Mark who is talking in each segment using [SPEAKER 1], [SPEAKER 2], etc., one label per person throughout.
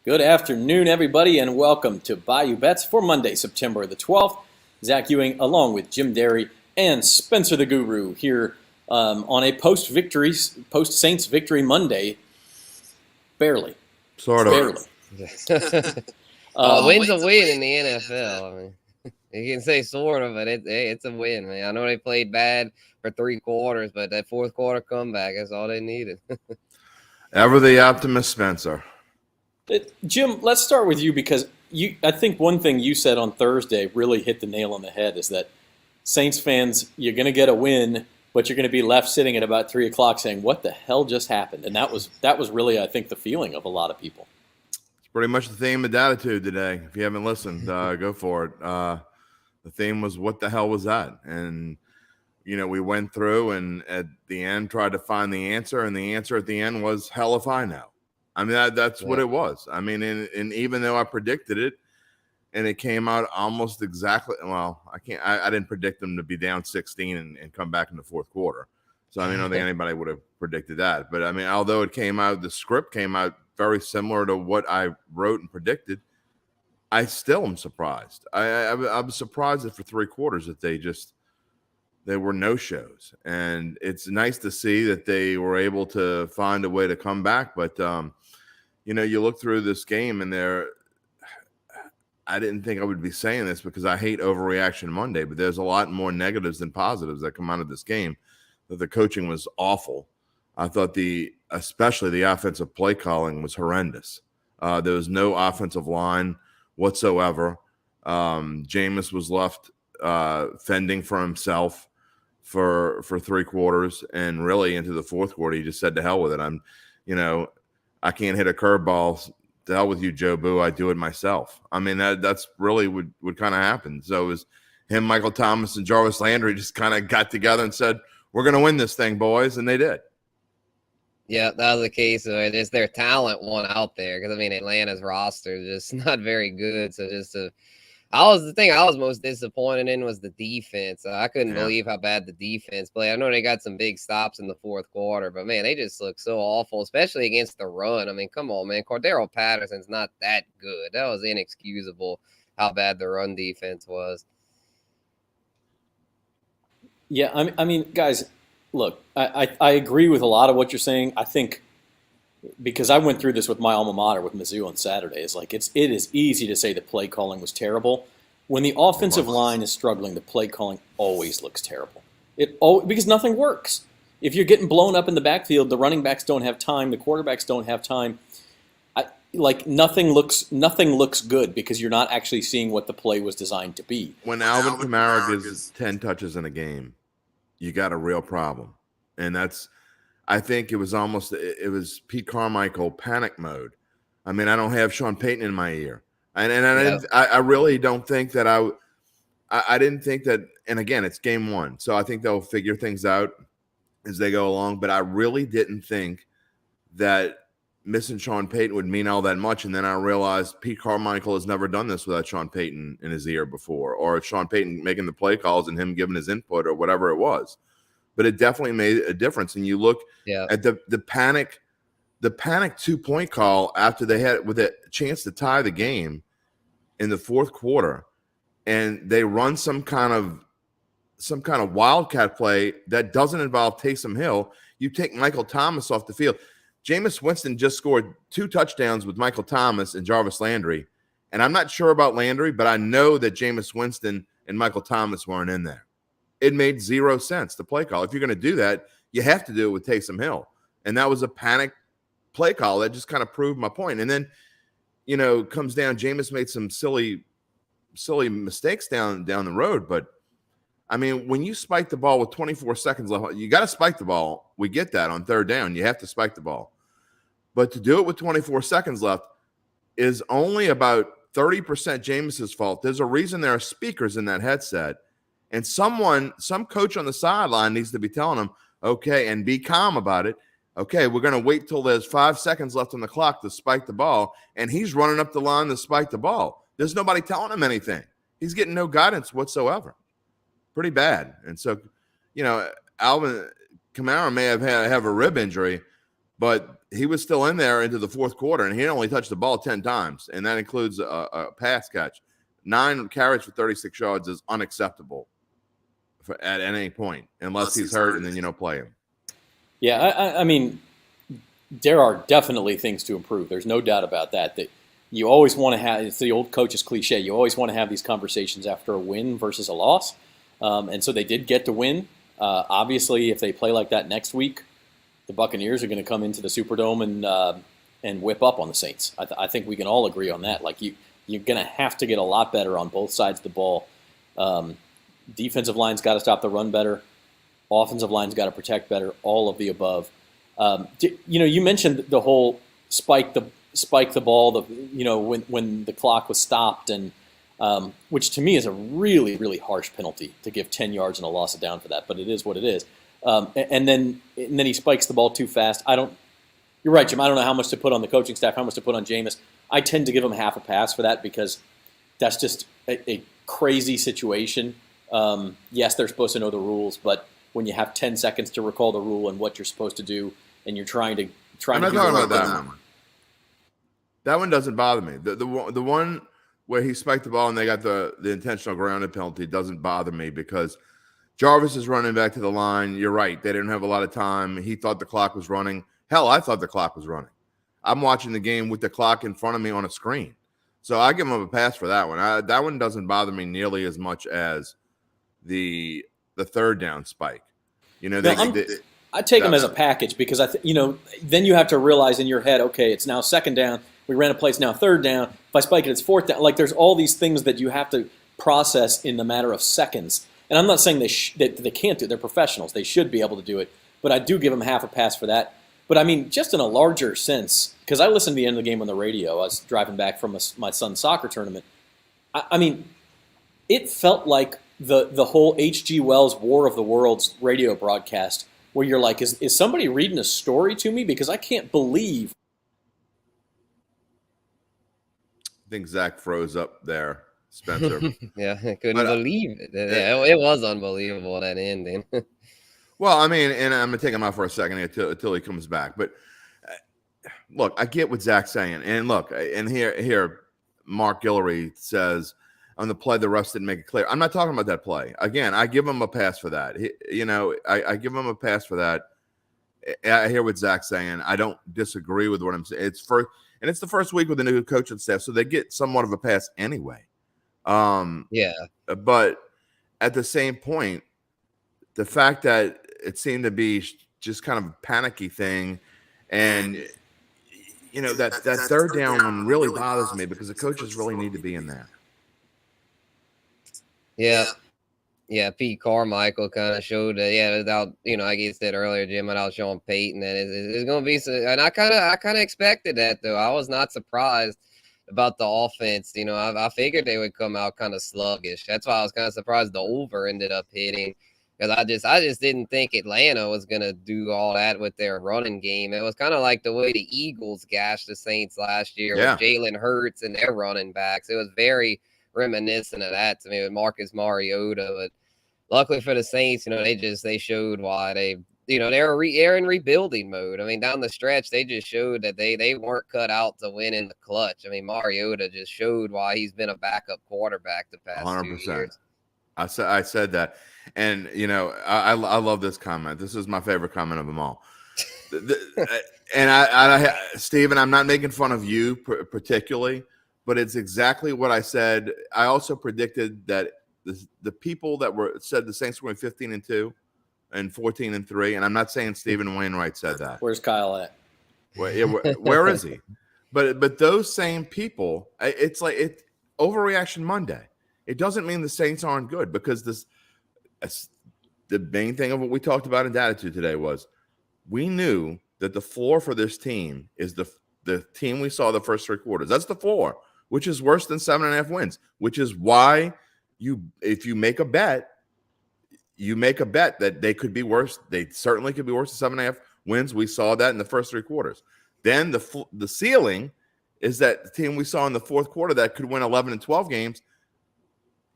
[SPEAKER 1] Good afternoon, everybody, and welcome to Bayou Bets for Monday, September the 12th. Zach Ewing, along with Jim Derry and Spencer the Guru, here on a post-Saints victory Monday. Barely.
[SPEAKER 2] Sort of.
[SPEAKER 1] Barely.
[SPEAKER 3] Win's a win in the NFL. I mean, you can say sort of, but it's a win, man. I know they played bad for 3 quarters, but that fourth quarter comeback, that's all they needed.
[SPEAKER 2] Ever the optimist, Spencer.
[SPEAKER 1] Jim, let's start with you because I think one thing you said on Thursday really hit the nail on the head is that Saints fans, you're going to get a win, but you're going to be left sitting at about 3 o'clock saying, what the hell just happened? And that was really, I think, the feeling of a lot of people.
[SPEAKER 2] It's pretty much the theme of attitude today. If you haven't listened, go for it. The theme was, what the hell was that? And, we went through and at the end tried to find the answer, and the answer at the end was, hell if I know. I mean, that's what it was. I mean, and even though I predicted it, and it came out almost exactly. Well, I didn't predict them to be down 16 and come back in the fourth quarter. So I don't think anybody would have predicted that. But I mean, although the script came out very similar to what I wrote and predicted, I still am surprised. I'm surprised that for 3 quarters that there were no shows, and it's nice to see that they were able to find a way to come back. But you look through this game, and I didn't think I would be saying this because I hate overreaction Monday, but there's a lot more negatives than positives that come out of this game. That the coaching was awful. I thought especially the offensive play calling was horrendous. There was no offensive line whatsoever. Jameis was left fending for himself for 3 quarters, and really into the fourth quarter, he just said to hell with it. I can't hit a curveball. To hell with you, Joe Boo. I do it myself. I mean, that's really what kind of happened. So it was him, Michael Thomas, and Jarvis Landry just kind of got together and said, we're going to win this thing, boys. And they did. Yeah,
[SPEAKER 3] that was the case. It's their talent won out there because, Atlanta's roster is just not very good. So the thing I was most disappointed in was the defense. I couldn't believe how bad the defense played. I know they got some big stops in the fourth quarter, but, man, they just look so awful, especially against the run. Come on, man. Cordero Patterson's not that good. That was inexcusable how bad the run defense was.
[SPEAKER 1] Yeah, guys, look, I agree with a lot of what you're saying. I think because I went through this with my alma mater with Mizzou on Saturday, it is easy to say the play calling was terrible. When the offensive line is struggling, the play calling always looks terrible. Because nothing works. If you're getting blown up in the backfield, the running backs don't have time, the quarterbacks don't have time. Nothing looks good because you're not actually seeing what the play was designed to be.
[SPEAKER 2] When Alvin Kamara gets 10 touches in a game, you got a real problem, and I think it was Pete Carmichael panic mode. I don't have Sean Payton in my ear. I really don't think that I didn't think that, and again, it's game 1. So I think they'll figure things out as they go along, but I really didn't think that missing Sean Payton would mean all that much. And then I realized Pete Carmichael has never done this without Sean Payton in his ear before, or Sean Payton making the play calls and him giving his input or whatever it was. But it definitely made a difference. And you look at the panic 2-point call after they had with a chance to tie the game in the fourth quarter, and they run some kind of wildcat play that doesn't involve Taysom Hill. You take Michael Thomas off the field. Jameis Winston just scored 2 touchdowns with Michael Thomas and Jarvis Landry, and I'm not sure about Landry, but I know that Jameis Winston and Michael Thomas weren't in there. It made 0 sense, the play call. If you're going to do that, you have to do it with Taysom Hill. And that was a panic play call that just kind of proved my point. And then, comes down, Jameis made some silly mistakes down the road. But, when you spike the ball with 24 seconds left, you got to spike the ball. We get that on third down. You have to spike the ball. But to do it with 24 seconds left is only about 30% Jameis's fault. There's a reason there are speakers in that headset. And some coach on the sideline needs to be telling them, okay, and be calm about it. Okay, we're going to wait till there's 5 seconds left on the clock to spike the ball, and he's running up the line to spike the ball. There's nobody telling him anything. He's getting no guidance whatsoever. Pretty bad. And so, Alvin Kamara may have a rib injury, but he was still in there into the fourth quarter, and he only touched the ball 10 times, and that includes a pass catch. 9 carries for 36 yards is unacceptable at any point, unless he's hurt, and then you don't play him.
[SPEAKER 1] Yeah, I mean, there are definitely things to improve. There's no doubt about that. That you always want to have. It's the old coach's cliche. You always want to have these conversations after a win versus a loss, and so they did get to win. Obviously, if they play like that next week, the Buccaneers are going to come into the Superdome and whip up on the Saints. I think we can all agree on that. Like you're going to have to get a lot better on both sides of the ball. Defensive line's got to stop the run better. Offensive line's got to protect better. All of the above. You mentioned the whole spike the ball. When the clock was stopped, and which to me is a really, really harsh penalty to give 10 yards and a loss of down for that. But it is what it is. And then he spikes the ball too fast. You're right, Jim. I don't know how much to put on the coaching staff, how much to put on Jameis. I tend to give him half a pass for that because that's just a crazy situation. Yes, they're supposed to know the rules, but when you have 10 seconds to recall the rule and what you're supposed to do, and you're trying to
[SPEAKER 2] I'm not talking about that one. That one doesn't bother me. The one where he spiked the ball and they got the intentional grounded penalty doesn't bother me because Jarvis is running back to the line. You're right. They didn't have a lot of time. He thought the clock was running. Hell, I thought the clock was running. I'm watching the game with the clock in front of me on a screen. So I give him a pass for that one. That one doesn't bother me nearly as much as the third down spike.
[SPEAKER 1] I take them as a package because then you have to realize in your head, okay, it's now second down. We ran a play, it's now third down. If I spike it, it's fourth down. Like there's all these things that you have to process in the matter of seconds. And I'm not saying that they can't do it. They're professionals. They should be able to do it. But I do give them half a pass for that. But I mean, just in a larger sense, because I listened to the end of the game on the radio. I was driving back from my son's soccer tournament. I mean, it felt like the whole H.G. Wells' War of the Worlds radio broadcast, where you're like, is somebody reading a story to me? Because I can't believe.
[SPEAKER 2] I think Zach froze up there, Spencer.
[SPEAKER 3] Yeah, I couldn't believe it. Yeah, it was unbelievable, that ending.
[SPEAKER 2] Well, I mean, and I'm going to take him out for a second until he comes back. But look, I get what Zach's saying. And look, and here Mark Guillory says, on the play, the refs didn't make it clear. I'm not talking about that play. Again, I give him a pass for that. I give him a pass for that. I hear what Zach's saying. I don't disagree with what I'm saying. It's the first week with the new coaching staff, so they get somewhat of a pass anyway.
[SPEAKER 3] Yeah.
[SPEAKER 2] But at the same point, the fact that it seemed to be just kind of a panicky thing, and that third down one really bothers me because the coaches really need to be in there.
[SPEAKER 3] Yeah, Pete Carmichael kind of showed that. Without like you said earlier, Jim, without Sean Payton, that it's going to be. And I kind of expected that though. I was not surprised about the offense. I figured they would come out kind of sluggish. That's why I was kind of surprised the over ended up hitting. Because I just didn't think Atlanta was going to do all that with their running game. It was kind of like the way the Eagles gashed the Saints last year with Jalen Hurts and their running backs. It was very reminiscent of that to me with Marcus Mariota. But luckily for the Saints, they showed why they're in rebuilding mode. I mean, down the stretch, they just showed that they weren't cut out to win in the clutch. I mean, Mariota just showed why he's been a backup quarterback the past 2 years.
[SPEAKER 2] I said that. And, I love this comment. This is my favorite comment of them all. And Steven, I'm not making fun of you particularly, but it's exactly what I said. I also predicted that the people that said the Saints were 15-2 and 14-3, and I'm not saying Stephen Wainwright said that.
[SPEAKER 1] Where's Kyle at?
[SPEAKER 2] Where is he? But those same people, it's like overreaction Monday. It doesn't mean the Saints aren't good because the main thing of what we talked about in Attitude today was we knew that the floor for this team is the team we saw the first 3 quarters. That's the floor, which is worse than 7.5 wins, which is why if you make a bet, that they could be worse. They certainly could be worse than 7.5 wins. We saw that in the first 3 quarters. Then the ceiling is that the team we saw in the fourth quarter that could win 11 and 12 games.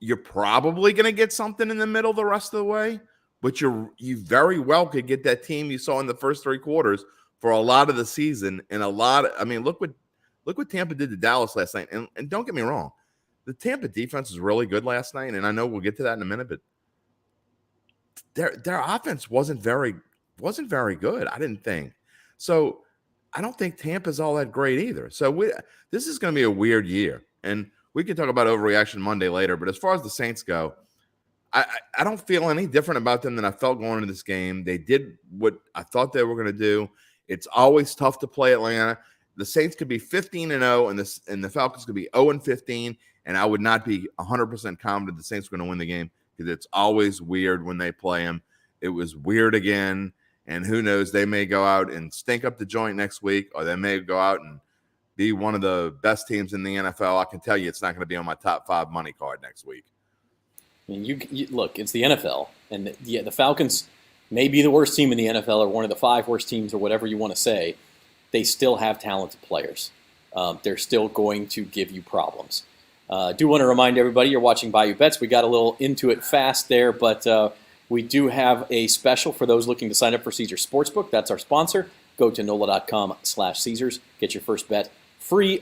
[SPEAKER 2] You're probably going to get something in the middle the rest of the way, but you very well could get that team you saw in the first 3 quarters for a lot of the season. And look what Tampa did to Dallas last night. And don't get me wrong, the Tampa defense was really good last night, and I know we'll get to that in a minute, but their offense wasn't very good, I didn't think. So I don't think Tampa's all that great either. So this is going to be a weird year. And we can talk about overreaction Monday later, but as far as the Saints go, I don't feel any different about them than I felt going into this game. They did what I thought they were going to do. It's always tough to play Atlanta. The Saints could be 15-0, and the Falcons could be 0-15, and I would not be 100% confident the Saints were going to win the game because it's always weird when they play them. It was weird again, and who knows, they may go out and stink up the joint next week, or they may go out and be one of the best teams in the NFL. I can tell you it's not going to be on my top 5 money card next week.
[SPEAKER 1] I mean, you look, it's the NFL, and the Falcons may be the worst team in the NFL or one of the 5 worst teams or whatever you want to say. They still have talented players. They're still going to give you problems. I do want to remind everybody you're watching Bayou Bets. We got a little into it fast there, but we do have a special for those looking to sign up for Caesars Sportsbook. That's our sponsor. Go to NOLA.com/Caesars. Get your first bet free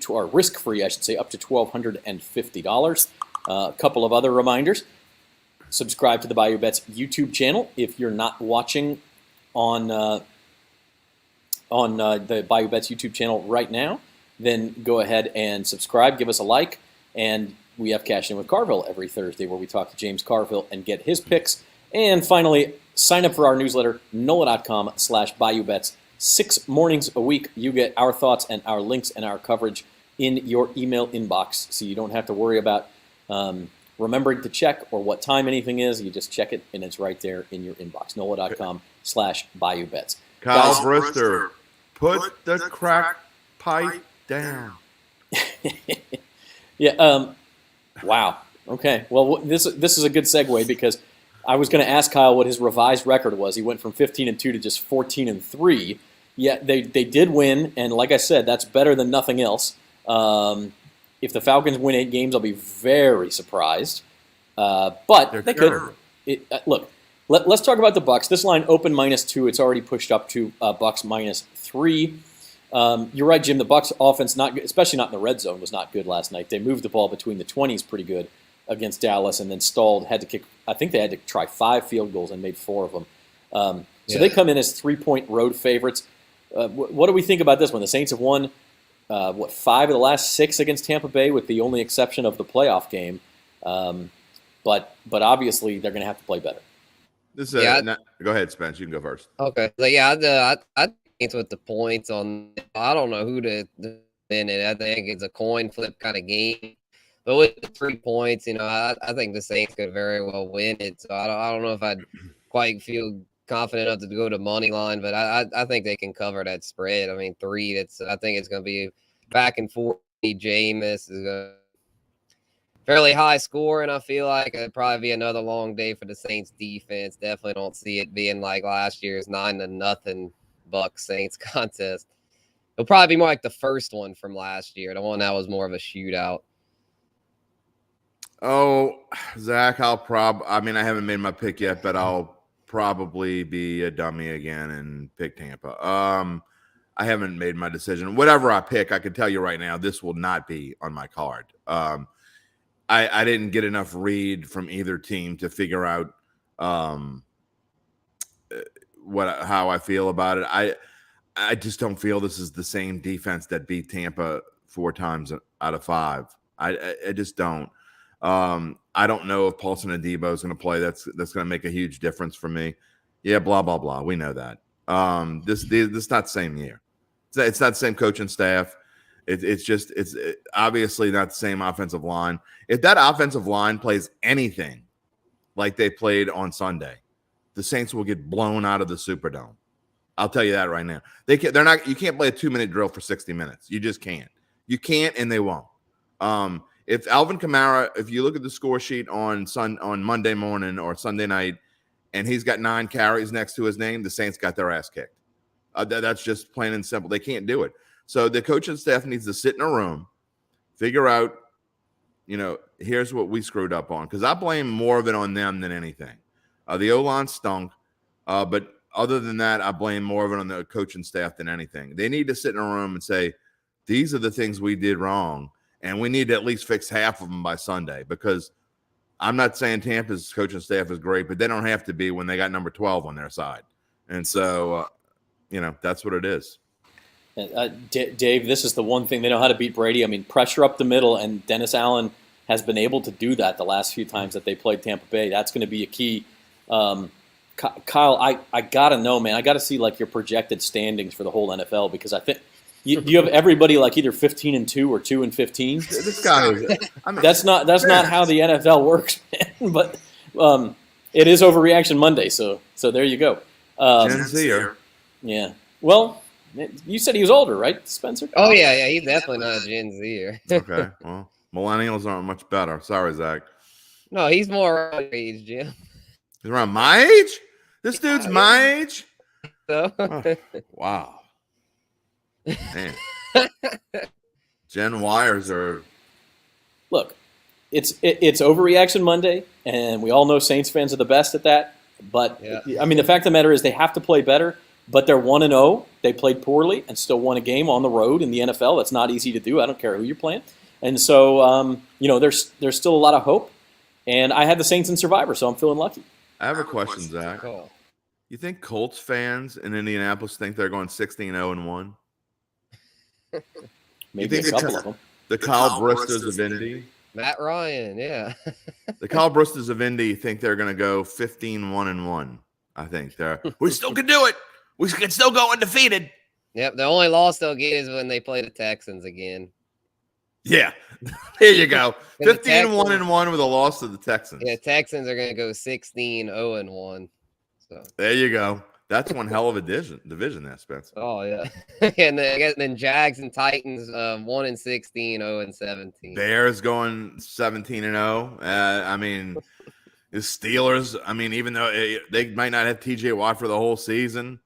[SPEAKER 1] or risk-free, I should say, up to $1,250. A couple of other reminders. Subscribe to the Bayou Bets YouTube channel. If you're not watching on the Bayou Bets YouTube channel right now, then go ahead and subscribe. Give us a like. And we have Cash In with Carville every Thursday where we talk to James Carville and get his picks. And finally, sign up for our newsletter, NOLA.com/Bayou Bets. 6 mornings a week, you get our thoughts and our links and our coverage in your email inbox. So you don't have to worry about remembering to check or what time anything is. You just check it, and it's right there in your inbox. NOLA.com/Bayou Bets.
[SPEAKER 2] Kyle Brister, put the crack pipe down.
[SPEAKER 1] Yeah. Wow. Okay. Well, this is a good segue because I was going to ask Kyle what his revised record was. He went from 15-2 to just 14-3. Yeah, they did win, and like I said, that's better than nothing else. If the Falcons win 8 games, I'll be very surprised. But they could. Look, let's talk about the Bucs. This line opened -2. It's already pushed up to Bucs -3. You're right, Jim. The Bucs offense, not good, especially not in the red zone, was not good last night. They moved the ball between the 20s pretty good against Dallas, and then stalled. Had to kick. I think they had to try 5 field goals and made 4 of them. So they come in as 3-point road favorites. What do we think about this one? The Saints have won 5 of the last 6 against Tampa Bay, with the only exception of the playoff game. But obviously they're going to have to play better.
[SPEAKER 2] Go ahead, Spence. You can go first.
[SPEAKER 3] Okay. I think with the points on, I don't know who to win it. I think it's a coin flip kind of game. But with the 3 points, I think the Saints could very well win it. So I don't know if I'd quite feel confident enough to go to money line, but I think they can cover that spread. I mean, 3. I think it's going to be back and forth. Jameis is a fairly high score, and I feel like it'd probably be another long day for the Saints defense. Definitely don't see it being like last year's 9-0 Bucs Saints contest. It'll probably be more like the first one from last year, the one that was more of a shootout.
[SPEAKER 2] Oh, Zach, I haven't made my pick yet, but I'll probably be a dummy again and pick Tampa. I haven't made my decision. Whatever I pick, I can tell you right now, this will not be on my card. I didn't get enough read from either team to figure out how I feel about it. I just don't feel this is the same defense that beat Tampa 4 times out of 5. I just don't. I don't know if Paulson Adebo is going to play. That's going to make a huge difference for me. Yeah, blah blah blah. We know that. This is not the same year. It's not the same coaching staff. It's obviously not the same offensive line. If that offensive line plays anything like they played on Sunday, the Saints will get blown out of the Superdome. I'll tell you that right now. You can't play a 2-minute drill for 60 minutes. You just can't. You can't, and they won't. If Alvin Kamara, if you look at the score sheet on Monday morning or Sunday night, and he's got 9 carries next to his name, the Saints got their ass kicked. That's just plain and simple. They can't do it. So the coaching staff needs to sit in a room, figure out, here's what we screwed up on. Because I blame more of it on them than anything. The O-line stunk, but other than that, I blame more of it on the coaching staff than anything. They need to sit in a room and say, these are the things we did wrong, and we need to at least fix half of them by Sunday, because I'm not saying Tampa's coaching staff is great, but they don't have to be when they got number 12 on their side. And so, that's what it is.
[SPEAKER 1] Dave, this is the one thing they know how to beat Brady. I mean, pressure up the middle, and Dennis Allen has been able to do that the last few times that they played Tampa Bay. That's going to be a key. Kyle, I got to know, man. I got to see like your projected standings for the whole NFL, because I think you have everybody like either 15-2 or 2-15.
[SPEAKER 2] This guy is,
[SPEAKER 1] that's not how the NFL works, man. But it is Overreaction Monday, so there you go.
[SPEAKER 2] Gen Zer.
[SPEAKER 1] Yeah. Well, you said he was older, right, Spencer?
[SPEAKER 3] Oh yeah, he's definitely not a Gen Zer.
[SPEAKER 2] Okay, well, millennials aren't much better. Sorry, Zach.
[SPEAKER 3] No, he's more around your age, Jim.
[SPEAKER 2] He's around my age? This dude's my age?
[SPEAKER 3] So.
[SPEAKER 2] Oh, wow. Man. Gen Yers are.
[SPEAKER 1] Look, it's Overreaction Monday, and we all know Saints fans are the best at that. But yeah. I mean, the fact of the matter is they have to play better. But they're 1-0. They played poorly and still won a game on the road in the NFL. That's not easy to do. I don't care who you're playing. And so, there's still a lot of hope. And I had the Saints in Survivor, so I'm feeling lucky.
[SPEAKER 2] I have a question, Zach.
[SPEAKER 3] Cool.
[SPEAKER 2] You think Colts fans in Indianapolis think they're going 16-0-1?
[SPEAKER 1] Maybe a couple of them.
[SPEAKER 2] The Kyle Bristers of Indy?
[SPEAKER 3] Matt Ryan, yeah.
[SPEAKER 2] The Kyle Bristers of Indy think they're going to go 15-1-1. I think we still can do it. We can still go undefeated.
[SPEAKER 3] Yep, the only loss they'll get is when they play the Texans again.
[SPEAKER 2] Yeah, here you go. 15-1-1 with a loss to the Texans.
[SPEAKER 3] Yeah, Texans are going to go 16-0-1. So
[SPEAKER 2] there you go. That's one hell of a division there, Spence.
[SPEAKER 3] Oh yeah, and then Jags and Titans 1-16, 0-17.
[SPEAKER 2] Bears going 17-0. I mean. The Steelers, I mean, even though they might not have TJ Watt for the whole season,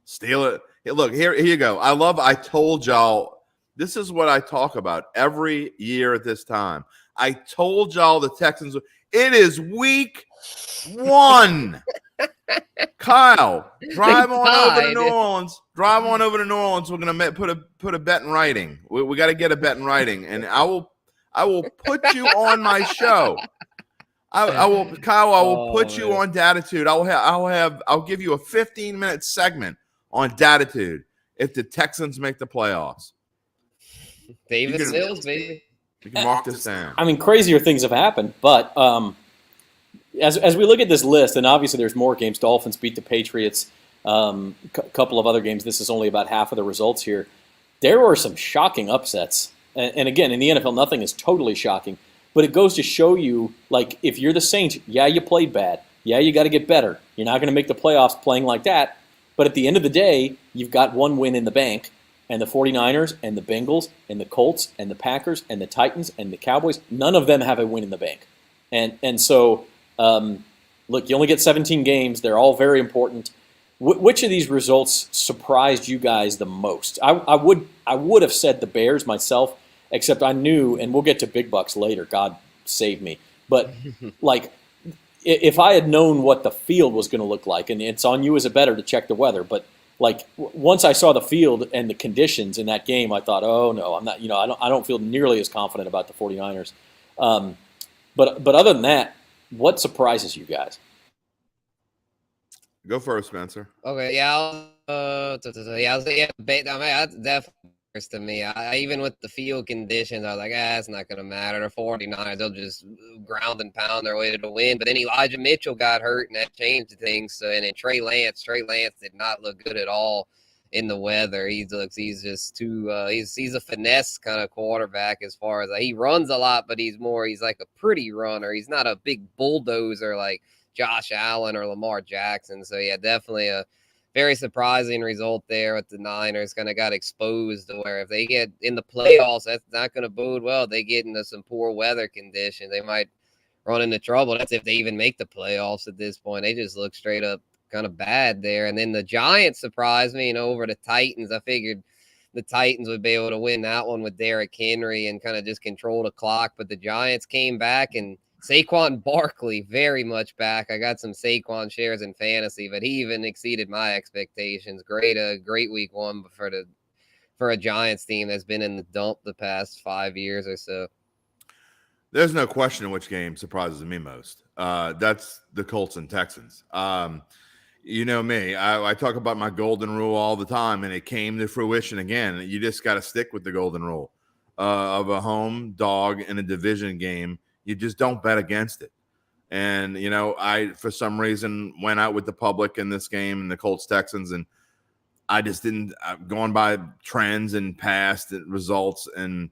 [SPEAKER 2] Steelers. Hey, look, here you go. I told y'all, this is what I talk about every year at this time. I told y'all the Texans, it is week 1. Kyle, drive on over to New Orleans. Drive on over to New Orleans. We're going to put a bet in writing. We got to get a bet in writing, and I will put you on my show. I will, Kyle. I will put you on Datitude. I'll give you a 15-minute segment on Datitude if the Texans make the playoffs.
[SPEAKER 3] David Sills, baby.
[SPEAKER 2] You can mark this down.
[SPEAKER 1] I mean, crazier things have happened, but as we look at this list, and obviously there's more games. Dolphins beat the Patriots. Couple of other games. This is only about half of the results here. There were some shocking upsets, and again, in the NFL, nothing is totally shocking. But it goes to show you, like, if you're the Saints, yeah, you played bad. Yeah, you got to get better. You're not going to make the playoffs playing like that. But at the end of the day, you've got one win in the bank. And the 49ers and the Bengals and the Colts and the Packers and the Titans and the Cowboys, none of them have a win in the bank. And so, look, you only get 17 games. They're all very important. Which of these results surprised you guys the most? I would have said the Bears myself. Except I knew, and we'll get to big bucks later, God save me. But, like, if I had known what the field was going to look like, and it's on you as a bettor to check the weather, but, like, once I saw the field and the conditions in that game, I thought, oh, no, I'm not, I don't feel nearly as confident about the 49ers. But other than that, what surprises you guys?
[SPEAKER 2] Go first, Spencer.
[SPEAKER 3] Okay, yeah. That's definitely to me. I even with the field conditions, I was like, it's not going to matter. The 49ers, they'll just ground and pound their way to the win. But then Elijah Mitchell got hurt, and that changed things. So, and then Trey Lance did not look good at all in the weather. He's just too he's a finesse kind of quarterback as far as he runs a lot, but he's like a pretty runner. He's not a big bulldozer like Josh Allen or Lamar Jackson. So yeah, definitely a very surprising result there with the Niners. Kind of got exposed to where if they get in the playoffs, that's not going to bode well. They get into some poor weather conditions, they might run into trouble. That's if they even make the playoffs at this point. They just look straight up kind of bad there. And then the Giants surprised me, over the Titans. I figured the Titans would be able to win that one with Derrick Henry and kind of just control the clock. But the Giants came back and Saquon Barkley, very much back. I got some Saquon shares in fantasy, but he even exceeded my expectations. Great week one for a Giants team that's been in the dump the past 5 years or so.
[SPEAKER 2] There's no question which game surprises me most. That's the Colts and Texans. You know me, I talk about my golden rule all the time, and it came to fruition again. You just got to stick with the golden rule of a home dog in a division game. You just don't bet against it. And, I, for some reason, went out with the public in this game and the Colts Texans, and I just didn't, going by trends and past results, and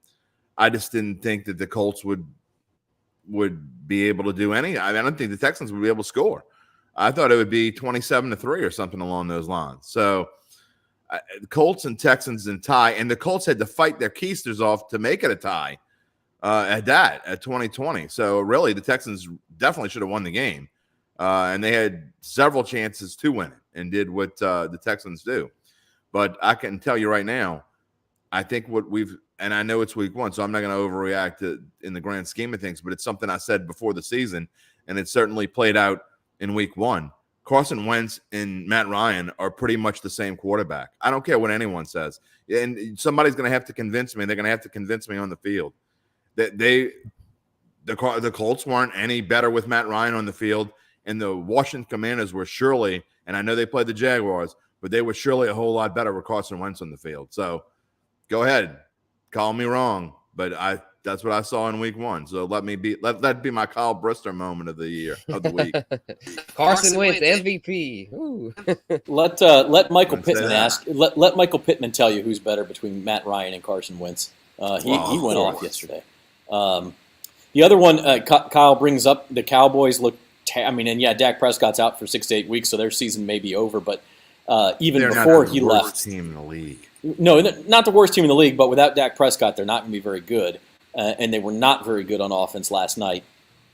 [SPEAKER 2] I just didn't think that the Colts would be able to do any. I don't think the Texans would be able to score. I thought it would be 27-3 or something along those lines. So Colts and Texans and tie, and the Colts had to fight their keisters off to make it a tie at 2020. So really the Texans definitely should have won the game. And they had several chances to win it and did what the Texans do. But I can tell you right now, I think and I know it's week one, so I'm not going to overreact in the grand scheme of things, but it's something I said before the season, and it certainly played out in week one. Carson Wentz and Matt Ryan are pretty much the same quarterback. I don't care what anyone says. And somebody's going to have to convince me. They're going to have to convince me on the field that the Colts weren't any better with Matt Ryan on the field, and the Washington Commanders were surely, and I know they played the Jaguars, but they were surely a whole lot better with Carson Wentz on the field. So go ahead. Call me wrong, but that's what I saw in week one. So let that be my Kyle Brister moment of the week.
[SPEAKER 3] Carson Wentz MVP.
[SPEAKER 1] Let Michael Pittman let Michael Pittman tell you who's better between Matt Ryan and Carson Wentz. He went off yesterday. The other one, Kyle brings up, the Cowboys look. Dak Prescott's out for 6 to 8 weeks, so their season may be over. But even
[SPEAKER 2] they're
[SPEAKER 1] before
[SPEAKER 2] not the
[SPEAKER 1] he
[SPEAKER 2] worst
[SPEAKER 1] left,
[SPEAKER 2] team in the league.
[SPEAKER 1] No, not the worst team in the league, but without Dak Prescott, they're not going to be very good. And they were not very good on offense last night.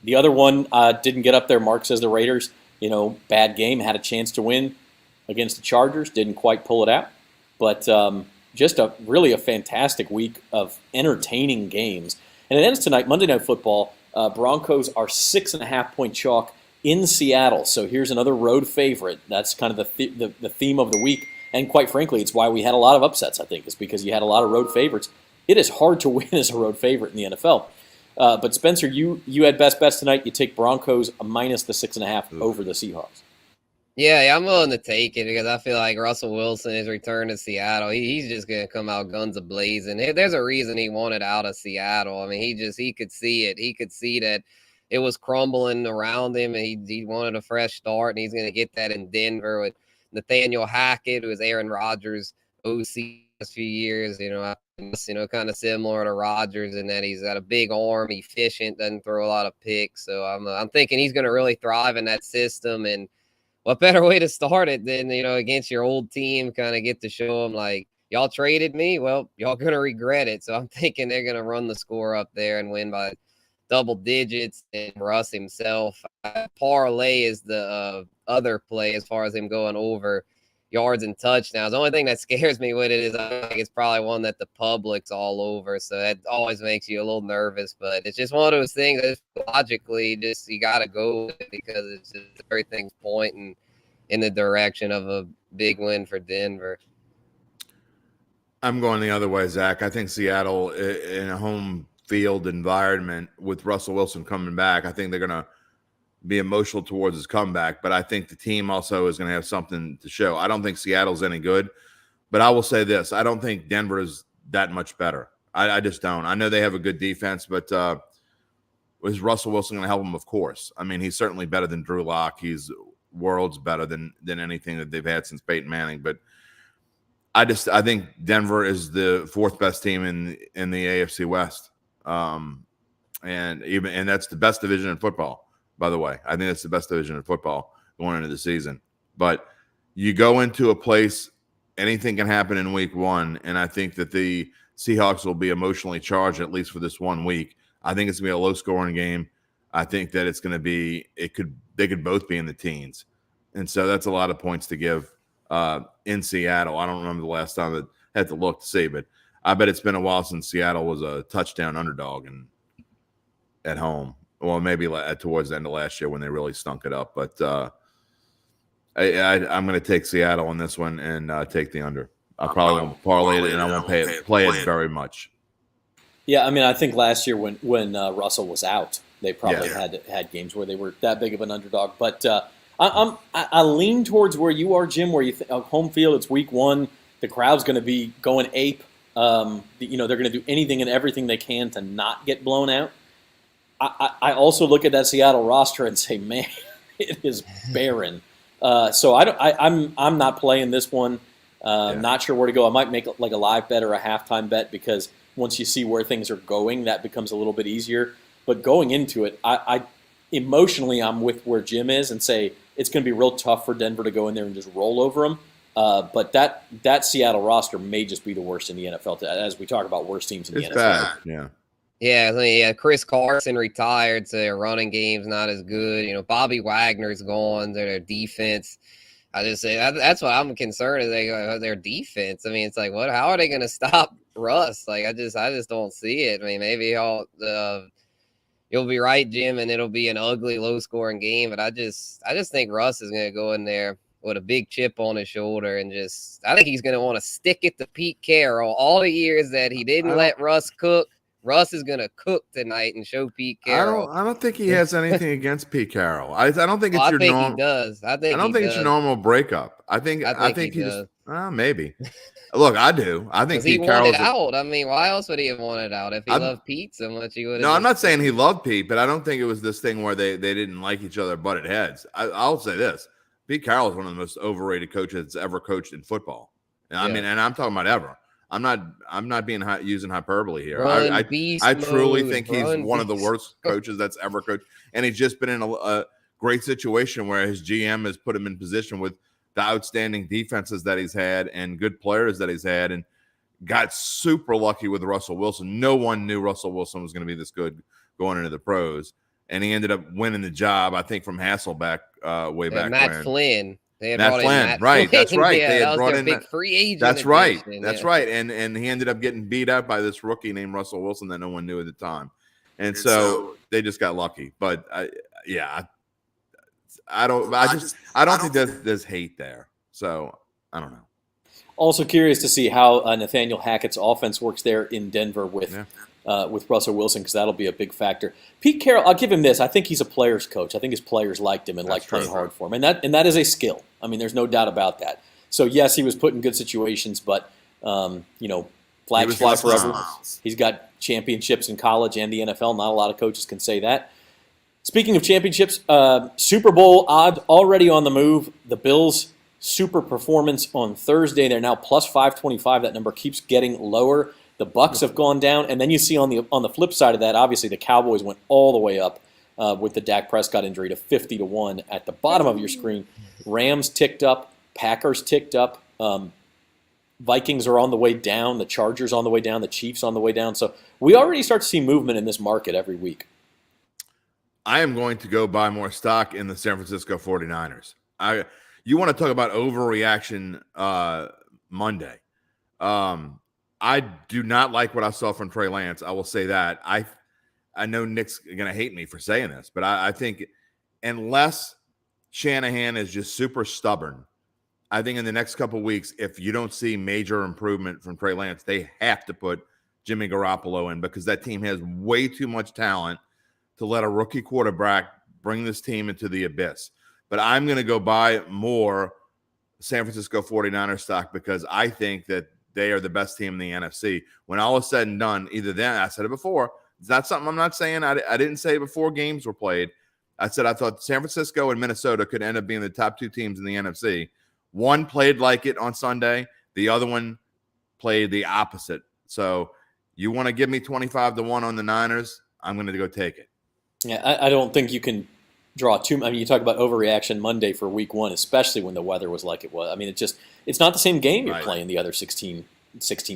[SPEAKER 1] The other one didn't get up there. Mark says the Raiders, bad game, had a chance to win against the Chargers, didn't quite pull it out. But just really a fantastic week of entertaining games. And it ends tonight, Monday Night Football. Broncos are 6.5-point chalk in Seattle. So here's another road favorite. That's kind of the theme of the week. And quite frankly, it's why we had a lot of upsets, I think. It's because you had a lot of road favorites. It is hard to win as a road favorite in the NFL. But Spencer, you had best bets tonight. You take Broncos minus the 6.5 over the Seahawks.
[SPEAKER 3] Yeah, I'm willing to take it because I feel like Russell Wilson is returned to Seattle. He's just going to come out guns a-blazing. There's a reason he wanted out of Seattle. I mean, he could see it. He could see that it was crumbling around him, and he wanted a fresh start, and he's going to get that in Denver with Nathaniel Hackett, who was Aaron Rodgers' OC last few years. Kind of similar to Rodgers in that he's got a big arm, efficient, doesn't throw a lot of picks. So I'm thinking he's going to really thrive in that system. And what better way to start it than, against your old team, kind of get to show them like, y'all traded me? Well, y'all going to regret it. So I'm thinking they're going to run the score up there and win by double digits. And Russ himself, parlay is the other play as far as him going over yards and touchdowns. The only thing that scares me with it is I think it's probably one that the public's all over. So that always makes you a little nervous. But it's just one of those things that logically just you got to go with it because it's just everything's pointing in the direction of a big win for Denver.
[SPEAKER 2] I'm going the other way, Zach. I think Seattle in a home field environment with Russell Wilson coming back, I think they're going to be emotional towards his comeback, but I think the team also is going to have something to show. I don't think Seattle's any good, but I will say this. I don't think Denver is that much better. I just don't. I know they have a good defense, but is Russell Wilson going to help them? Of course. I mean, he's certainly better than Drew Lock. He's worlds better than anything that they've had since Peyton Manning, but I think Denver is the fourth best team in the AFC West. And that's the best division in football. By the way, I think that's the best division in football going into the season. But you go into a place, anything can happen in week one, and I think that the Seahawks will be emotionally charged, at least for this 1 week. I think it's going to be a low-scoring game. I think that it's going to be they could both be in the teens. And so that's a lot of points to give in Seattle. I don't remember the last time I had to look to see, but I bet it's been a while since Seattle was a touchdown underdog at home. Well, maybe towards the end of last year when they really stunk it up. But I'm going to take Seattle on this one and take the under. I probably won't parlay it, and I won't play it very much.
[SPEAKER 1] Yeah, I mean, I think last year when Russell was out, they probably had games where they were that big of an underdog. But I lean towards where you are, Jim, where you home field. It's week 1. The crowd's going to be going ape. They're going to do anything and everything they can to not get blown out. I also look at that Seattle roster and say, man, it is barren. So I'm not playing this one. Not sure where to go. I might make like a live bet or a halftime bet because once you see where things are going, that becomes a little bit easier. But going into it, I emotionally I'm with where Jim is and say it's going to be real tough for Denver to go in there and just roll over them. But that Seattle roster may just be the worst in the NFL as we talk about worst teams in the NFL.
[SPEAKER 2] Bad. Yeah.
[SPEAKER 3] Yeah, I mean, Chris Carson retired, so their running game's not as good. Bobby Wagner's gone. Their defense. I just say that's what I'm concerned is their defense. I mean, it's like, how are they going to stop Russ? Like, I just don't see it. I mean, maybe you'll be right, Jim, and it'll be an ugly, low-scoring game. But I just think Russ is going to go in there with a big chip on his shoulder and I think he's going to want to stick it to Pete Carroll. All the years that he didn't let Russ cook, Russ is going to cook tonight and show Pete Carroll.
[SPEAKER 2] I don't think he has anything against Pete Carroll. I don't think it's your normal. I think
[SPEAKER 3] he does. I don't
[SPEAKER 2] think it's your normal breakup. I think he just maybe. Look, I do. I think Pete Carroll
[SPEAKER 3] wanted out. I mean, why else would he have wanted out if he loved Pete so much? He would.
[SPEAKER 2] No, I'm not saying he loved Pete, but I don't think it was this thing where they didn't like each other, butted heads. I'll say this: Pete Carroll is one of the most overrated coaches that's ever coached in football. I mean, and I'm talking about ever. I'm not being using hyperbole here. I truly think he's one of the worst coaches that's ever coached, and he's just been in a great situation where his GM has put him in position with the outstanding defenses that he's had and good players that he's had, and got super lucky with Russell Wilson. No one knew Russell Wilson was going to be this good going into the pros, and he ended up winning the job, I think, from Hasselbeck way back
[SPEAKER 3] Matt
[SPEAKER 2] when.
[SPEAKER 3] Flynn.
[SPEAKER 2] Matt Flynn, right? That's right.
[SPEAKER 3] Yeah,
[SPEAKER 2] they had brought in
[SPEAKER 3] big free agent.
[SPEAKER 2] That's right. That's right. And he ended up getting beat up by this rookie named Russell Wilson that no one knew at the time, and so they just got lucky. But I don't think there's hate there. So I don't know.
[SPEAKER 1] Also curious to see how Nathaniel Hackett's offense works there in Denver with Russell Wilson, because that'll be a big factor. Pete Carroll, I'll give him this. I think he's a player's coach. I think his players liked him and liked playing hard for him, and that is a skill. I mean, there's no doubt about that. So yes, he was put in good situations, but flags fly forever. He's got championships in college and the NFL. Not a lot of coaches can say that. Speaking of championships, Super Bowl odds already on the move. The Bills' super performance on Thursday. They're now plus 525. That number keeps getting lower. The Bucs have gone down, and then you see on the flip side of that, obviously the Cowboys went all the way up with the Dak Prescott injury to 50-1 at the bottom of your screen. Rams ticked up, Packers ticked up, Vikings are on the way down, the Chargers on the way down, the Chiefs on the way down. So we already start to see movement in this market every week.
[SPEAKER 2] I am going to go buy more stock in the San Francisco 49ers. You want to talk about overreaction Monday. I do not like what I saw from Trey Lance. I will say that. I know Nick's going to hate me for saying this, but I think unless Shanahan is just super stubborn, I think in the next couple of weeks, if you don't see major improvement from Trey Lance, they have to put Jimmy Garoppolo in, because that team has way too much talent to let a rookie quarterback bring this team into the abyss. But I'm going to go buy more San Francisco 49ers stock, because I think that they are the best team in the NFC. When all is said and done, either then, I said it before, it's not something I'm not saying. I didn't say it before games were played. I said I thought San Francisco and Minnesota could end up being the top two teams in the NFC. One played like it on Sunday. The other one played the opposite. So you want to give me 25-1 on the Niners, I'm going to go take it.
[SPEAKER 1] Yeah, I don't think you can draw too. I mean, you talk about overreaction Monday for week 1, especially when the weather was like it was. I mean, it's not the same game you're playing the other 16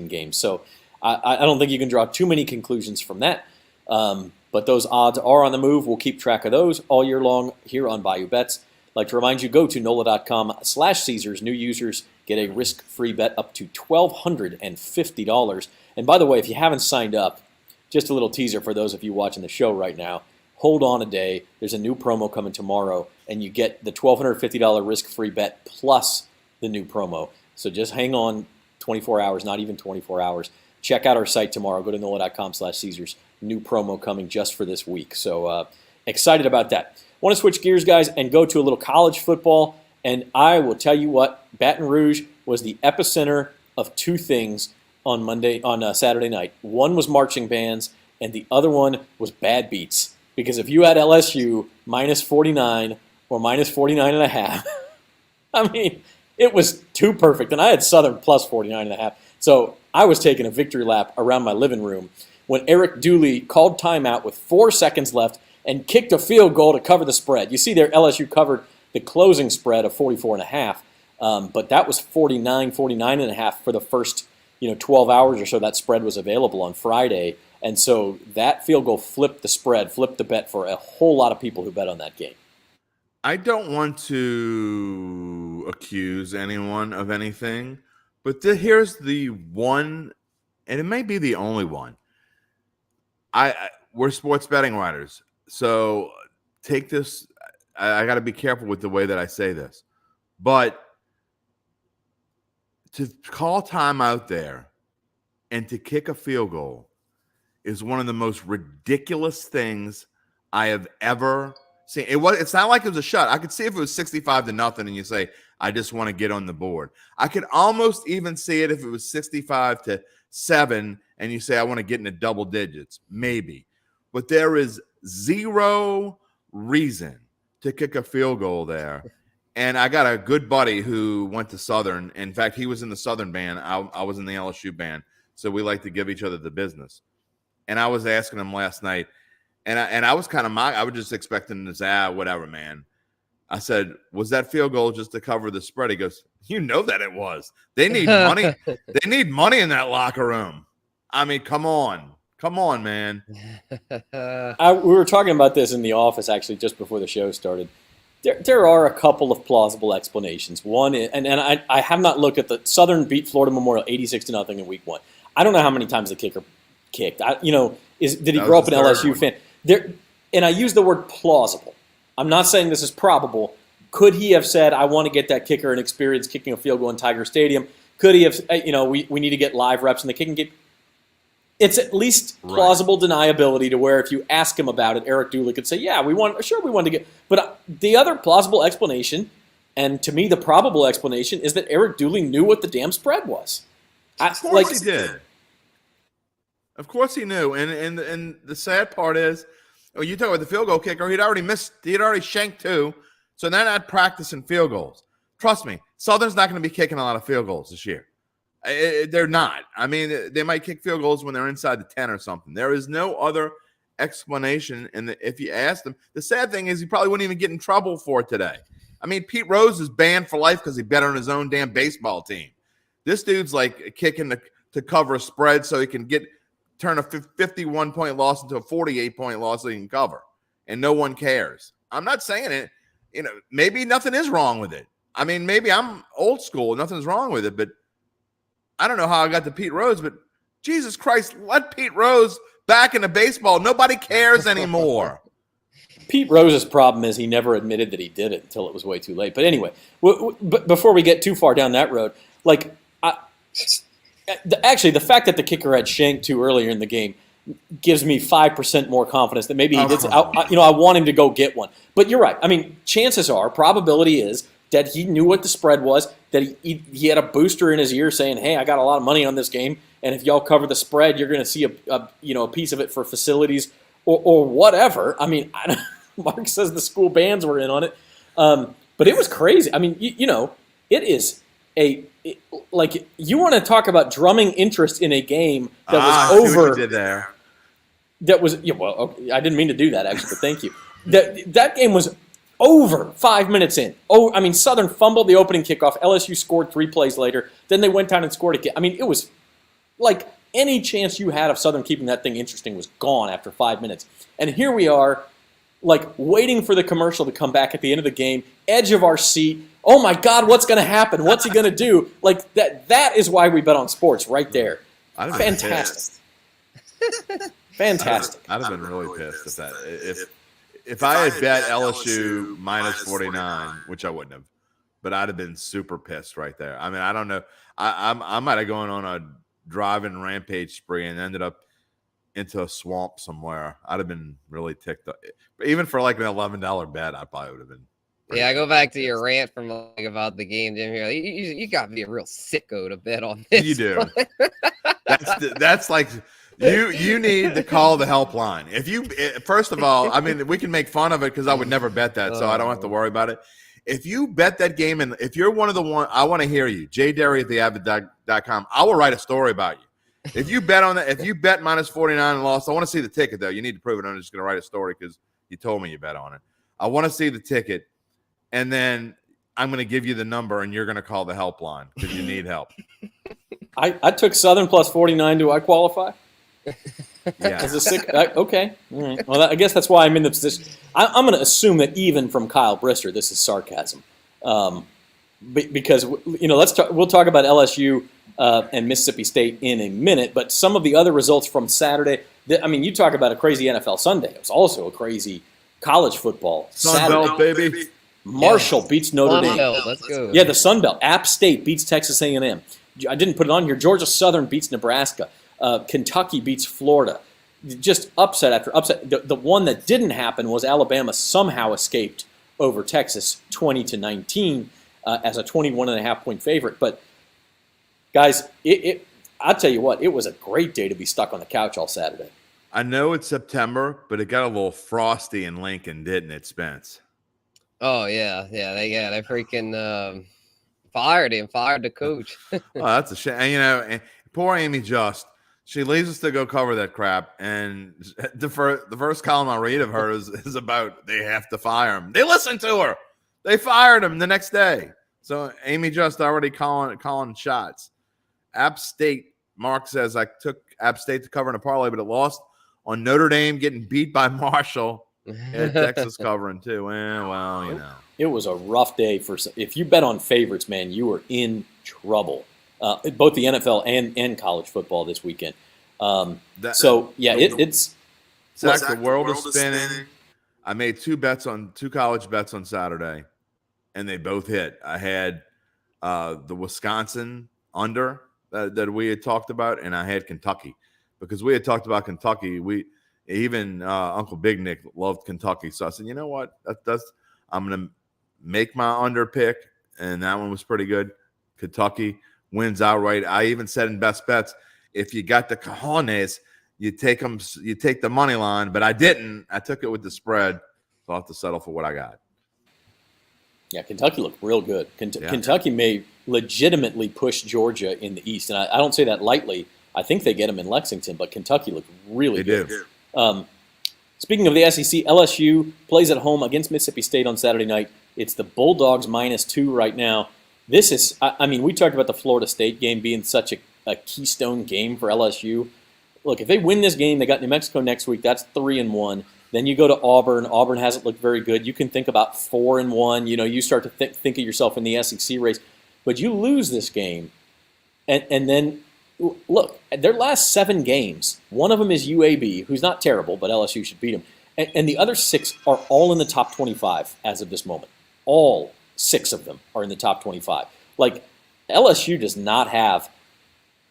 [SPEAKER 1] games. So I don't think you can draw too many conclusions from that. But those odds are on the move. We'll keep track of those all year long here on Bayou Bets. I'd like to remind you, go to NOLA.com/Caesars. New users get a risk-free bet up to $1,250. And by the way, if you haven't signed up, just a little teaser for those of you watching the show right now, hold on a day. There's a new promo coming tomorrow, and you get the $1,250 risk-free bet plus the new promo. So just hang on 24 hours, not even 24 hours. Check out our site tomorrow. Go to NOLA.com/Caesars. New promo coming just for this week. So excited about that. Want to switch gears, guys, and go to a little college football. And I will tell you what, Baton Rouge was the epicenter of two things on Saturday night. One was marching bands, and the other one was bad beats. Because if you had LSU minus 49 or minus 49.5, I mean, it was too perfect. And I had Southern plus 49.5. So I was taking a victory lap around my living room when Eric Dooley called timeout with 4 seconds left and kicked a field goal to cover the spread. You see there, LSU covered the closing spread of 44.5, but that was 49.5 for the first 12 hours or so that spread was available on Friday. And so that field goal flipped the spread, flipped the bet for a whole lot of people who bet on that game.
[SPEAKER 2] I don't want to accuse anyone of anything, but here's the one, and it may be the only one. We're sports betting writers, so take this. I got to be careful with the way that I say this, but to call time out there and to kick a field goal is one of the most ridiculous things I have ever seen. It's not like it was a shot. I could see if it was 65-0 and you say, I just want to get on the board. I could almost even see it if it was 65-7 and you say, I want to get into double digits, maybe. But there is zero reason to kick a field goal there. And I got a good buddy who went to Southern. In fact, he was in the Southern band. I was in the LSU band. So we like to give each other the business. And I was asking him last night, and I was kind of I was just expecting to say, whatever, man. I said, was that field goal just to cover the spread? He goes, you know that it was. They need money. They need money in that locker room. I mean, come on. Come on, man.
[SPEAKER 1] We were talking about this in the office, actually, just before the show started. There are a couple of plausible explanations. One is, and I have not looked at the Southern beat Florida Memorial 86-0 in week 1. I don't know how many times the kicker kicked. Did he grow up an LSU fan? And I use the word plausible. I'm not saying this is probable. Could he have said, I want to get that kicker and experience kicking a field goal in Tiger Stadium? Could he have, we need to get live reps in the kicking game? It's at least plausible deniability to where if you ask him about it, Eric Dooley could say, yeah, we wanted to get. But the other plausible explanation, and to me the probable explanation, is that Eric Dooley knew what the damn spread was.
[SPEAKER 2] Of course he did. Of course he knew. And the sad part is, you talk about the field goal kicker, he'd already shanked 2, so they're not practicing field goals. Trust me, Southern's not going to be kicking a lot of field goals this year. They're not. I mean, they might kick field goals when they're inside the 10 or something. There is no other explanation. And if you ask them, the sad thing is he probably wouldn't even get in trouble for it today. I mean, Pete Rose is banned for life because he bet on his own damn baseball team. This dude's like kicking to cover a spread so he can turn a 51-point loss into a 48-point loss so he can cover. And no one cares. I'm not saying it. Maybe nothing is wrong with it. I mean, maybe I'm old school. Nothing's wrong with it, but I don't know how I got to Pete Rose, but Jesus Christ, let Pete Rose back into baseball. Nobody cares anymore.
[SPEAKER 1] Pete Rose's problem is he never admitted that he did it until it was way too late. But anyway, but before we get too far down that road, actually the fact that the kicker had shanked 2 earlier in the game gives me 5% more confidence that maybe he did. I want him to go get one. But you're right. I mean, chances are, probability is that he knew what the spread was, that he had a booster in his ear saying, hey, I got a lot of money on this game, and if y'all cover the spread, you're going to see a piece of it for facilities or whatever. I mean, Mark says the school bands were in on it. But it was crazy. I mean, it is you want to talk about drumming interest in a game that was over.
[SPEAKER 2] What you did there.
[SPEAKER 1] That was, okay, I didn't mean to do that, actually, but thank you. That game was over 5 minutes in. Southern fumbled the opening kickoff. LSU scored 3 plays later. Then they went down and scored again. I mean, it was like any chance you had of Southern keeping that thing interesting was gone after 5 minutes. And here we are, waiting for the commercial to come back at the end of the game, edge of our seat. Oh, my God, what's going to happen? What's he going to do? That is why we bet on sports right there. Fantastic. Fantastic.
[SPEAKER 2] I'd have been really pissed if if I had bet LSU minus 49, which I wouldn't have, but I'd have been super pissed right there. I mean, I don't know. I might have gone on a driving rampage spree and ended up into a swamp somewhere. I'd have been really ticked up. Even for like an $11 bet, I probably would have been.
[SPEAKER 3] Yeah, I go back to your rant from like about the game, Jim. Here, you got to be a real sicko to bet on this.
[SPEAKER 2] You do. That's like you need to call the helpline. If you first of all, I mean, we can make fun of it because I would never bet that, so I don't have to worry about it. If you bet that game, and if you're one of the one, I want to hear you, jderry@theavid.com. I will write a story about you. If you bet on that, if you bet minus 49 and lost, I want to see the ticket though. You need to prove it. I'm just going to write a story because you told me you bet on it. I want to see the ticket, and then I'm going to give you the number, and you're going to call the helpline because you need help.
[SPEAKER 1] I took Southern plus 49. Do I qualify?
[SPEAKER 2] Yeah.
[SPEAKER 1] As a sick, okay. All right. Well, I guess that's why I'm in the position. I'm going to assume that even from Kyle Brister, this is sarcasm, because we'll talk about LSU and Mississippi State in a minute. But some of the other results from Saturday. I mean, you talk about a crazy NFL Sunday. It was also a crazy college football Saturday.
[SPEAKER 2] Sun Belt, baby.
[SPEAKER 1] Marshall beats Notre Dame.
[SPEAKER 3] Let's go.
[SPEAKER 1] Yeah, the Sun Belt. App State beats Texas A&M. I didn't put it on here. Georgia Southern beats Nebraska. Kentucky beats Florida. Just upset after upset. The one that didn't happen was Alabama somehow escaped over Texas 20-19 as a 21.5-point favorite. But, guys, I'll tell you what, it was a great day to be stuck on the couch all Saturday.
[SPEAKER 2] I know it's September, but it got a little frosty in Lincoln, didn't it, Spence?
[SPEAKER 3] Oh, yeah. They freaking fired the coach.
[SPEAKER 2] Oh, that's a shame. And, and poor Amy Just. She leaves us to go cover that crap, and the first column I read of her is about they have to fire him. They listened to her. They fired him the next day. So Amy Just already calling shots. App State, Mark says, I took App State to cover in a parlay, but it lost on Notre Dame getting beat by Marshall. And Texas covering too. Well,
[SPEAKER 1] It was a rough day if you bet on favorites, man, you were in trouble. Both the NFL and college football this weekend. It's
[SPEAKER 2] Zach, the world is spinning. I made two college bets on Saturday, and they both hit. I had the Wisconsin under that we had talked about, and I had Kentucky because we had talked about Kentucky. Even Uncle Big Nick loved Kentucky, so I said, you know what, I'm going to make my under pick, and that one was pretty good. Kentucky wins outright. I even said in best bets, if you got the cojones, you take the money line, but I didn't. I took it with the spread, so I'll have to settle for what I got.
[SPEAKER 1] Yeah, Kentucky looked real good. Kentucky may legitimately push Georgia in the East, and I don't say that lightly. I think they get them in Lexington, but Kentucky looked really good. They do. Speaking of the SEC, LSU plays at home against Mississippi State on Saturday night. It's the Bulldogs -2 right now. This is, we talked about the Florida State game being such a keystone game for LSU. Look, if they win this game, they got New Mexico next week. That's 3-1. Then you go to Auburn. Auburn hasn't looked very good. You can think about 4-1. You start to think of yourself in the SEC race. But you lose this game, and then, look, their last 7 games, one of them is UAB, who's not terrible, but LSU should beat them. And the other 6 are all in the top 25 as of this moment. All 6 of them are in the top 25. Like, LSU does not have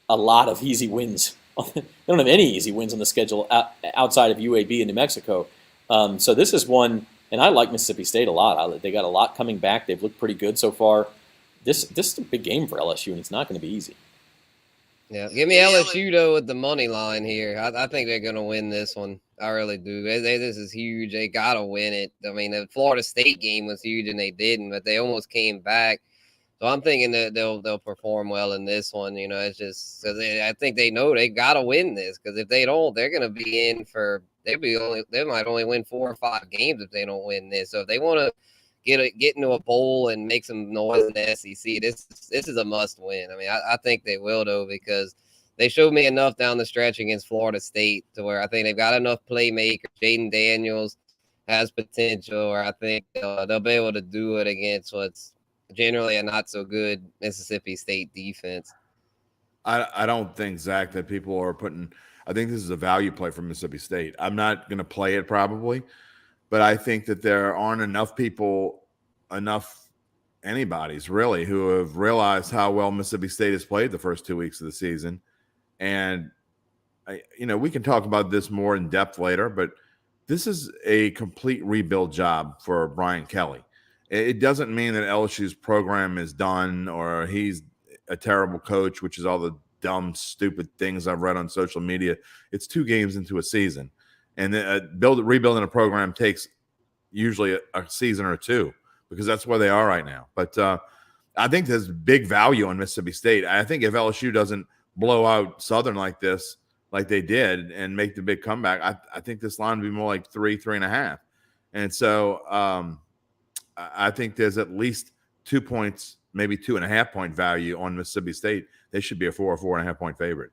[SPEAKER 1] a lot of easy wins. They don't have any easy wins on the schedule outside of UAB and New Mexico. So this is one, and I like Mississippi State a lot. They got a lot coming back. They've looked pretty good so far. This is a big game for LSU, and it's not going to be easy.
[SPEAKER 3] Yeah, give me LSU, though, with the money line here. I think they're going to win this one. I really do. This is huge. They got to win it. I mean, the Florida State game was huge, and they didn't, but they almost came back. So I'm thinking that they'll perform well in this one. It's just because I think they know they got to win this, because if they don't, they're going to be in for they might only win 4 or 5 games if they don't win this. So if they want to get into a bowl and make some noise in the SEC, this is a must win. I mean, I think they will, though, because they showed me enough down the stretch against Florida State to where I think they've got enough playmakers. Jaden Daniels has potential, or I think they'll be able to do it against what's generally a not so good Mississippi State defense.
[SPEAKER 2] I don't think, Zach, that people are I think this is a value play for Mississippi State. I'm not going to play it probably, but I think that there aren't enough anybody's really, who have realized how well Mississippi State has played the first 2 weeks of the season. And, we can talk about this more in depth later, but this is a complete rebuild job for Brian Kelly. It doesn't mean that LSU's program is done or he's a terrible coach, which is all the dumb, stupid things I've read on social media. It's 2 games into a season. And rebuilding a program takes usually a season or 2, because that's where they are right now. But I think there's big value on Mississippi State. I think if LSU doesn't blow out Southern like this, like they did, and make the big comeback, I think this line would be more like 3.5. And so I think there's at least 2 points, maybe 2.5 point value on Mississippi State. They should be a 4 or 4.5 point favorite.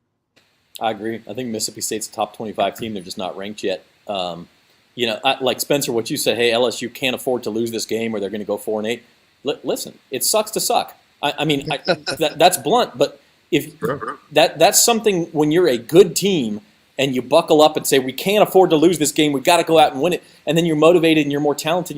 [SPEAKER 2] I
[SPEAKER 1] agree. I think Mississippi State's a top 25 team. They're just not ranked yet. Like Spencer, what you said, hey, LSU can't afford to lose this game or they're going to go 4-8. Listen, it sucks to suck. That's blunt, but if that's something when you're a good team and you buckle up and say, we can't afford to lose this game, we've got to go out and win it, and then you're motivated and you're more talented,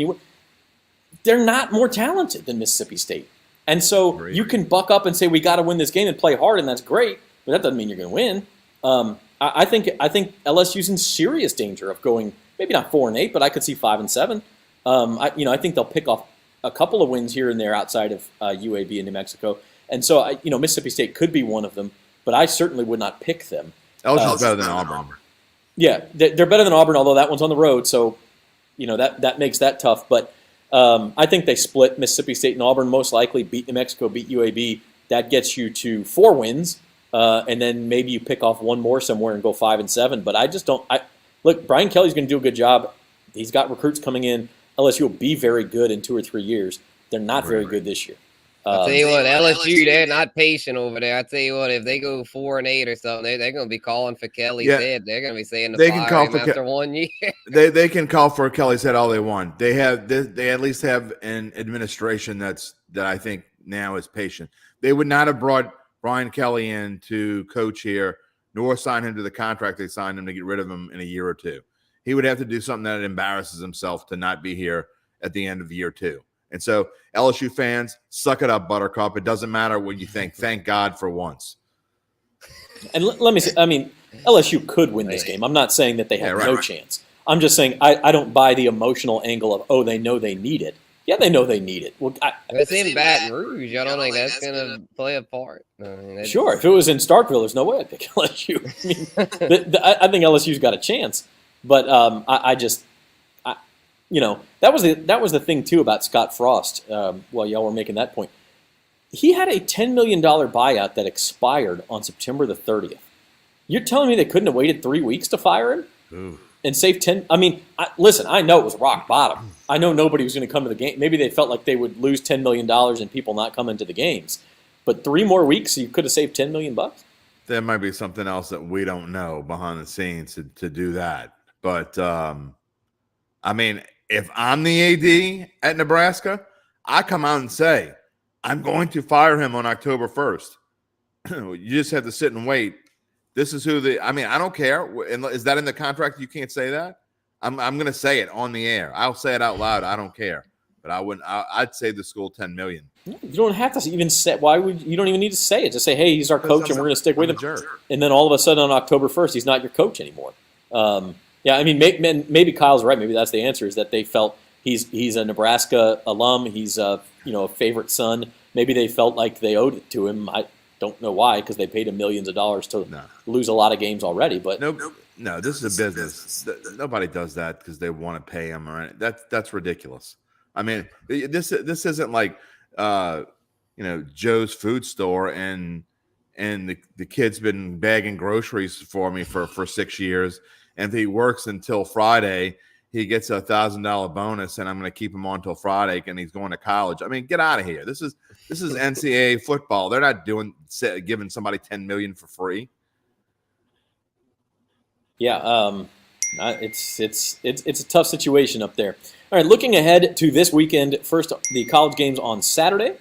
[SPEAKER 1] they're not more talented than Mississippi State. And so you can buck up and say, we got to win this game and play hard, and that's great, but that doesn't mean you're going to win. I think LSU's in serious danger of going maybe not 4-8, but I could see 5-7. I think they'll pick off a couple of wins here and there outside of UAB and New Mexico, and so Mississippi State could be one of them, but I certainly would not pick them.
[SPEAKER 2] LSU's better than Auburn.
[SPEAKER 1] Yeah, they're better than Auburn, although that one's on the road, so that makes that tough. But I think they split Mississippi State and Auburn, most likely beat New Mexico, beat UAB. That gets you to 4 wins, and then maybe you pick off one more somewhere and go 5-7. But I just don't. Look, Brian Kelly's going to do a good job. He's got recruits coming in. LSU will be very good in 2 or 3 years. They're not very good this year.
[SPEAKER 3] I'll tell you what, LSU, they're not patient over there. I tell you what, if they go 4-8 or something, they're going to be calling for Kelly's head. They're going to be saying
[SPEAKER 2] they can call for
[SPEAKER 3] after 1 year.
[SPEAKER 2] They can call for Kelly's head all they want. They at least have an administration that I think now is patient. They would not have brought Brian Kelly in to coach here, nor sign him to the contract they signed him to get rid of him in a year or 2. He would have to do something that embarrasses himself to not be here at the end of year 2. And so, LSU fans, suck it up, Buttercup. It doesn't matter what you think. Thank God for once.
[SPEAKER 1] And let me say, LSU could win this game. I'm not saying that they have no chance. I'm just saying I don't buy the emotional angle of, they know they need it. Yeah, they know they need it. Well,
[SPEAKER 3] it's in Baton Rouge. I don't think that's going to play a part.
[SPEAKER 1] Sure. If it was in Starkville, there's no way I'd pick LSU. I think LSU's got a chance. But that was the thing too about Scott Frost. While y'all were making that point, he had a $10 million buyout that expired on September the 30th. You're telling me they couldn't have waited 3 weeks to fire him?
[SPEAKER 2] Ooh.
[SPEAKER 1] And save 10? Listen, I know it was rock bottom. I know nobody was going to come to the game. Maybe they felt like they would lose $10 million and people not come into the games. But 3 more weeks, you could have saved $10 million.
[SPEAKER 2] There might be something else that we don't know behind the scenes to do that. But if I'm the AD at Nebraska, I come out and say, I'm going to fire him on October 1st. You just have to sit and wait. This is I don't care. Is that in the contract? You can't say that? I'm going to say it on the air. I'll say it out loud. I don't care. But I'd save the school $10 million.
[SPEAKER 1] You don't have to even say. You don't even need to say it. Just say, hey, he's our coach and we're going to stick with him. And then all of a sudden on October 1st, he's not your coach anymore. Maybe Kyle's right. Maybe that's the answer, is that they felt he's a Nebraska alum. He's a favorite son. Maybe they felt like they owed it to him. I don't know why, because they paid him millions of dollars to lose a lot of games already. But
[SPEAKER 2] no, this is a business. Nobody does that because they want to pay him. Or that's ridiculous. This isn't like Joe's food store and the kid's been bagging groceries for me for 6 years. And if he works until Friday, he gets a $1,000 bonus, and I'm going to keep him on until Friday, and he's going to college. Get out of here. This is NCAA football. They're not giving somebody $10 million for free.
[SPEAKER 1] Yeah, it's a tough situation up there. All right, looking ahead to this weekend. First, the college games on Saturday.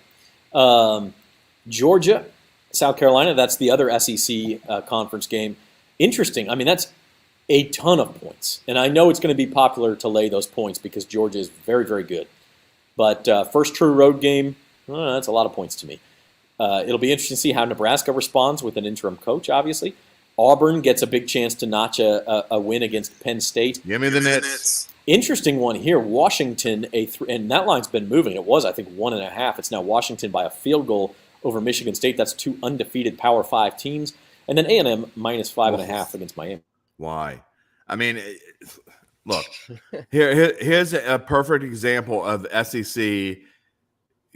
[SPEAKER 1] Georgia, South Carolina. That's the other SEC conference game. Interesting. a ton of points. And I know it's going to be popular to lay those points because Georgia is very, very good. But first true road game, that's a lot of points to me. It'll be interesting to see how Nebraska responds with an interim coach, obviously. Auburn gets a big chance to notch a win against Penn State.
[SPEAKER 2] Give me the Nits.
[SPEAKER 1] Interesting one here. Washington, and that line's been moving. It was, I think, 1.5. It's now Washington by a field goal over Michigan State. That's 2 undefeated Power 5 teams. And then A&M minus 5.5 against Miami.
[SPEAKER 2] Why? I mean, look, here's a perfect example of SEC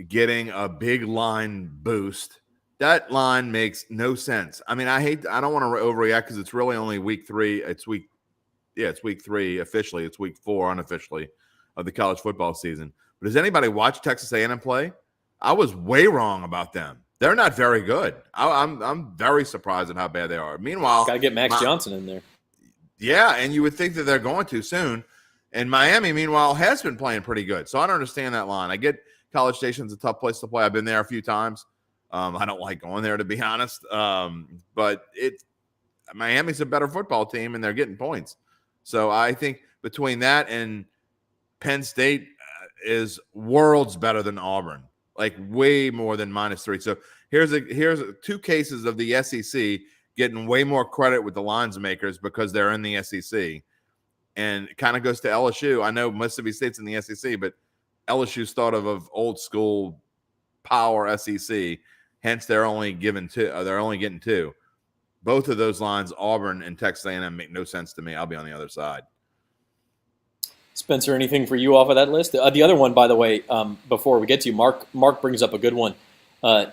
[SPEAKER 2] getting a big line boost. That line makes no sense. I mean, I don't want to overreact because it's really only week 3. It's week 3 officially. It's week 4 unofficially of the college football season. But does anybody watch Texas A&M play? I was way wrong about them. They're not very good. I'm very surprised at how bad they are. Meanwhile,
[SPEAKER 1] got to get Max Johnson in there.
[SPEAKER 2] Yeah, and you would think that they're going to soon. And Miami, meanwhile, has been playing pretty good. So I don't understand that line. I get College Station's a tough place to play. I've been there a few times. I don't like going there, to be honest. But Miami's a better football team, and they're getting points. So I think between that and Penn State is worlds better than Auburn, like way more than -3. So here's 2 cases of the SEC getting way more credit with the lines makers because they're in the SEC. And it kind of goes to LSU. I know Mississippi State's in the SEC, but LSU's thought of old school power SEC. Hence, they're only getting 2. Both of those lines, Auburn and Texas A&M, make no sense to me. I'll be on the other side.
[SPEAKER 1] Spencer, anything for you off of that list? The other one, by the way, before we get to you, Mark brings up a good one.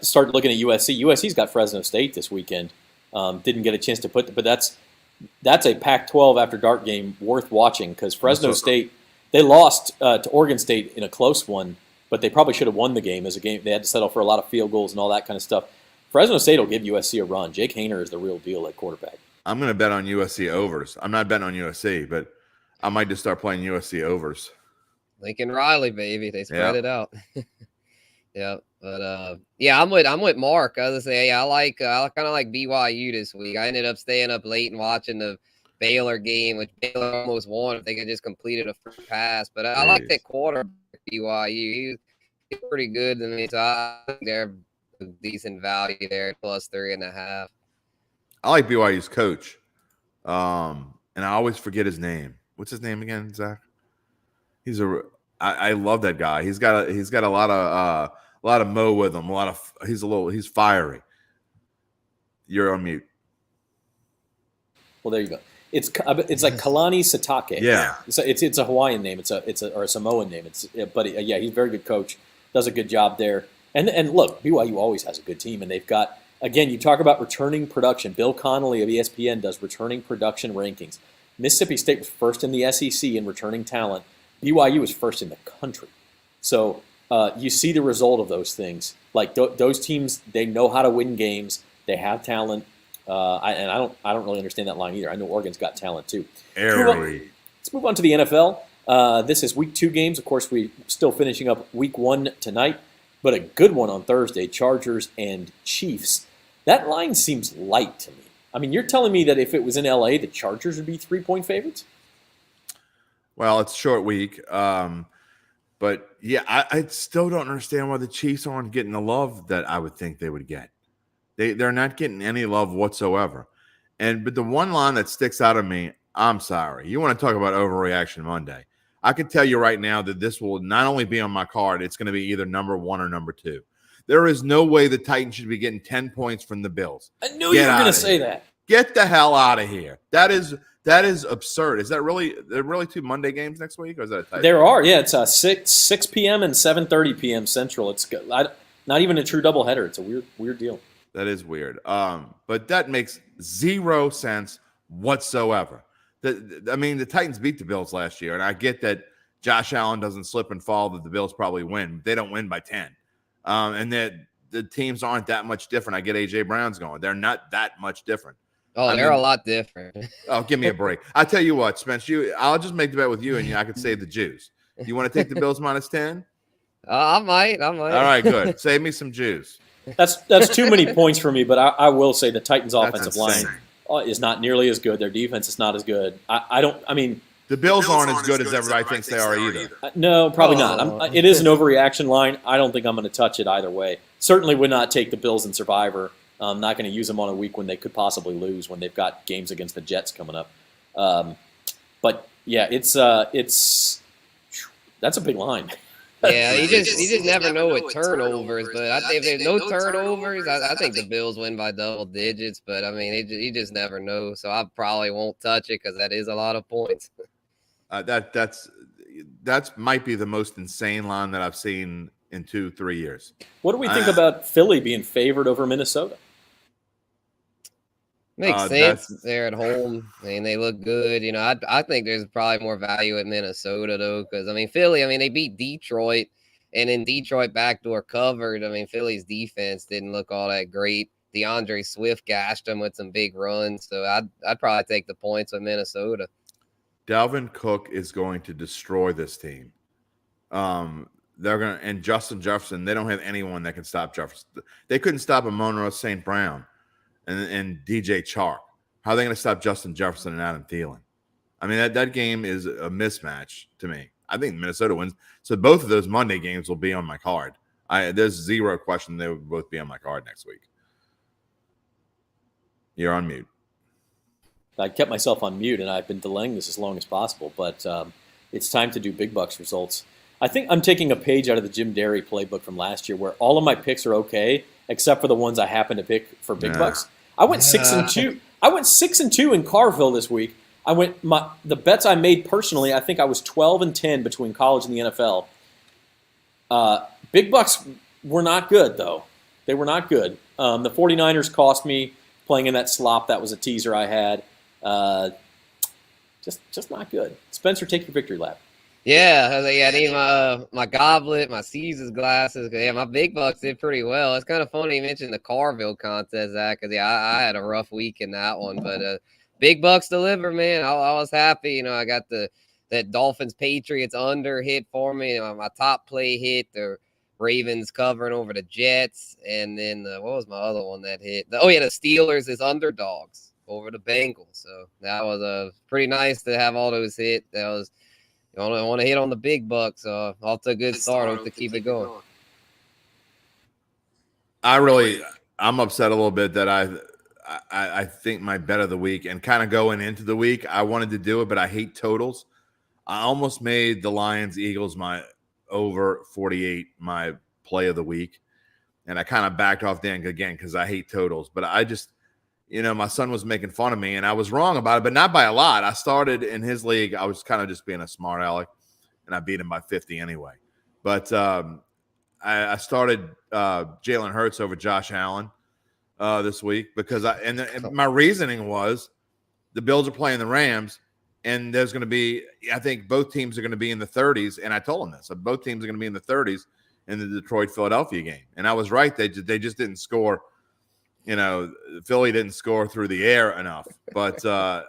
[SPEAKER 1] Start looking at USC. USC's got Fresno State this weekend. Didn't get a chance to but that's a Pac-12 after dark game worth watching because Fresno State, they lost to Oregon State in a close one, but they probably should have won the game as a game. They had to settle for a lot of field goals and all that kind of stuff. Fresno State will give USC a run. Jake Hayner is the real deal at quarterback.
[SPEAKER 2] I'm going to bet on USC overs. I'm not betting on USC, but I might just start playing USC overs.
[SPEAKER 3] Lincoln Riley, baby. They spread it out. Yeah. But I'm with Mark. I was gonna say, I kind of like BYU this week. I ended up staying up late and watching the Baylor game, which Baylor almost won if they could just completed a free pass. But I like that quarterback BYU. He's pretty good. I mean, so I think they're a decent value there, plus 3.5.
[SPEAKER 2] I like BYU's coach, and I always forget his name. What's his name again, Zach? I love that guy. He's got a lot of mo with him. He's fiery. You're on mute.
[SPEAKER 1] Well, there you go. It's like Kalani Sitake.
[SPEAKER 2] Yeah.
[SPEAKER 1] It's a Hawaiian name. It's a Samoan name. He's a very good coach. Does a good job there. And look, BYU always has a good team, and they've got, again, you talk about returning production. Bill Connolly of ESPN does returning production rankings. Mississippi State was first in the SEC in returning talent. BYU was first in the country. So you see the result of those things. Like those teams, they know how to win games. They have talent. I don't really understand that line either. I know Oregon's got talent too. Let's move on to the NFL. This is week 2 games. Of course, we're still finishing up week 1 tonight, but a good one on Thursday, Chargers and Chiefs. That line seems light to me. I mean, you're telling me that if it was in LA, the Chargers would be 3-point favorites?
[SPEAKER 2] Well, it's a short week. But, yeah, I still don't understand why the Chiefs aren't getting the love that I would think they would get. They're not getting any love whatsoever. But the one line that sticks out of me, I'm sorry. You want to talk about overreaction Monday. I can tell you right now that this will not only be on my card, it's going to be either number 1 or number 2. There is no way the Titans should be getting 10 points from the Bills.
[SPEAKER 1] I knew you were going to say that.
[SPEAKER 2] Get the hell out of here. That is absurd. Is that really – there are really 2 Monday games next week? Or is that a Titan?
[SPEAKER 1] There are. Yeah, it's 6 p.m. and 7:30 p.m. Central. It's not even a true doubleheader. It's a weird deal.
[SPEAKER 2] That is weird. But that makes 0 sense whatsoever. The Titans beat the Bills last year, and I get that Josh Allen doesn't slip and fall, that the Bills probably win. They don't win by 10. And that the teams aren't that much different. I get A.J. Brown's going. They're not that much different.
[SPEAKER 3] Oh, they're a lot different.
[SPEAKER 2] Oh, give me a break. I tell you what, Spence, I'll just make the bet with you, and I could save the juice. You want to take the Bills minus 10?
[SPEAKER 3] I might.
[SPEAKER 2] All right, good. Save me some juice.
[SPEAKER 1] That's too many points for me, but I will say the Titans' offensive line is not nearly as good. Their defense is not as good. I mean,
[SPEAKER 2] The Bills aren't as good as everybody thinks they are either.
[SPEAKER 1] no, probably
[SPEAKER 3] Oh.
[SPEAKER 1] not. It is an overreaction line. I don't think I'm going to touch it either way. Certainly would not take the Bills in Survivor. I'm not going to use them on a week when they could possibly lose when they've got games against the Jets coming up. But yeah, it's that's a big line.
[SPEAKER 3] Yeah, you just never know with turnovers. But I think if there's no turnovers, I think the Bills win by double digits. But I mean, you just never know. So I probably won't touch it because that is a lot of points.
[SPEAKER 2] That's might be the most insane line that I've seen in 2-3 years.
[SPEAKER 1] What do we think about Philly being favored over Minnesota?
[SPEAKER 3] Makes sense. They're at home. I mean, they look good. You know, I think there's probably more value at Minnesota, though, because, I mean, Philly, I mean, they beat Detroit, and in Detroit backdoor covered. I mean, Philly's defense didn't look all that great. DeAndre Swift gashed them with some big runs, so I'd probably take the points with Minnesota.
[SPEAKER 2] Dalvin Cook is going to destroy this team. They're going to, and Justin Jefferson, they don't have anyone that can stop Jefferson. They couldn't stop Amon-Ra St. Brown and DJ Chark. How are they going to stop Justin Jefferson and Adam Thielen? I mean, that game is a mismatch to me. I think Minnesota wins. So both of those Monday games will be on my card. There's zero question they will both be on my card next week. You're on mute.
[SPEAKER 1] I kept myself on mute, and I've been delaying this as long as possible, but it's time to do Big Bucks results. I think I'm taking a page out of the Jim Derry playbook from last year where all of my picks are okay, except for the ones I happen to pick for Big Bucks. I went 6-2. I went 6-2 in Carville this week. The bets I made personally, I think I was 12-10 between college and the NFL. Big Bucks were not good, though. They were not good. The 49ers cost me playing in that slop. That was a teaser I had. Just not good. Spencer, take your victory lap.
[SPEAKER 3] Yeah, I need my goblet, my Caesar's glasses. Yeah, my Big Bucks did pretty well. It's kind of funny you mentioned the Carville contest, Zach, because I had a rough week in that one. But Big Bucks deliver, man. I was happy. You know, I got that Dolphins Patriots under hit for me. My top play hit. The Ravens covering over the Jets, and then what was my other one that hit? The Steelers is underdogs over the Bengals. So that was pretty nice to have all those hit. That was. You want to hit on the big bucks, so off to a good start. Hope to keep it going.
[SPEAKER 2] I'm upset a little bit that I think my bet of the week and kind of going into the week, I wanted to do it, but I hate totals. I almost made the Lions-Eagles my over 48 my play of the week, and I kind of backed off then again because I hate totals. But I just, my son was making fun of me, and I was wrong about it, but not by a lot. I started in his league. I was kind of just being a smart aleck, and I beat him by 50 anyway. But I started Jalen Hurts over Josh Allen this week because my reasoning was the Bills are playing the Rams, and there's going to be, I think both teams are going to be in the 30s, and I told him this. Both teams are going to be in the 30s in the Detroit-Philadelphia game. And I was right. They just didn't score. Philly didn't score through the air enough, but I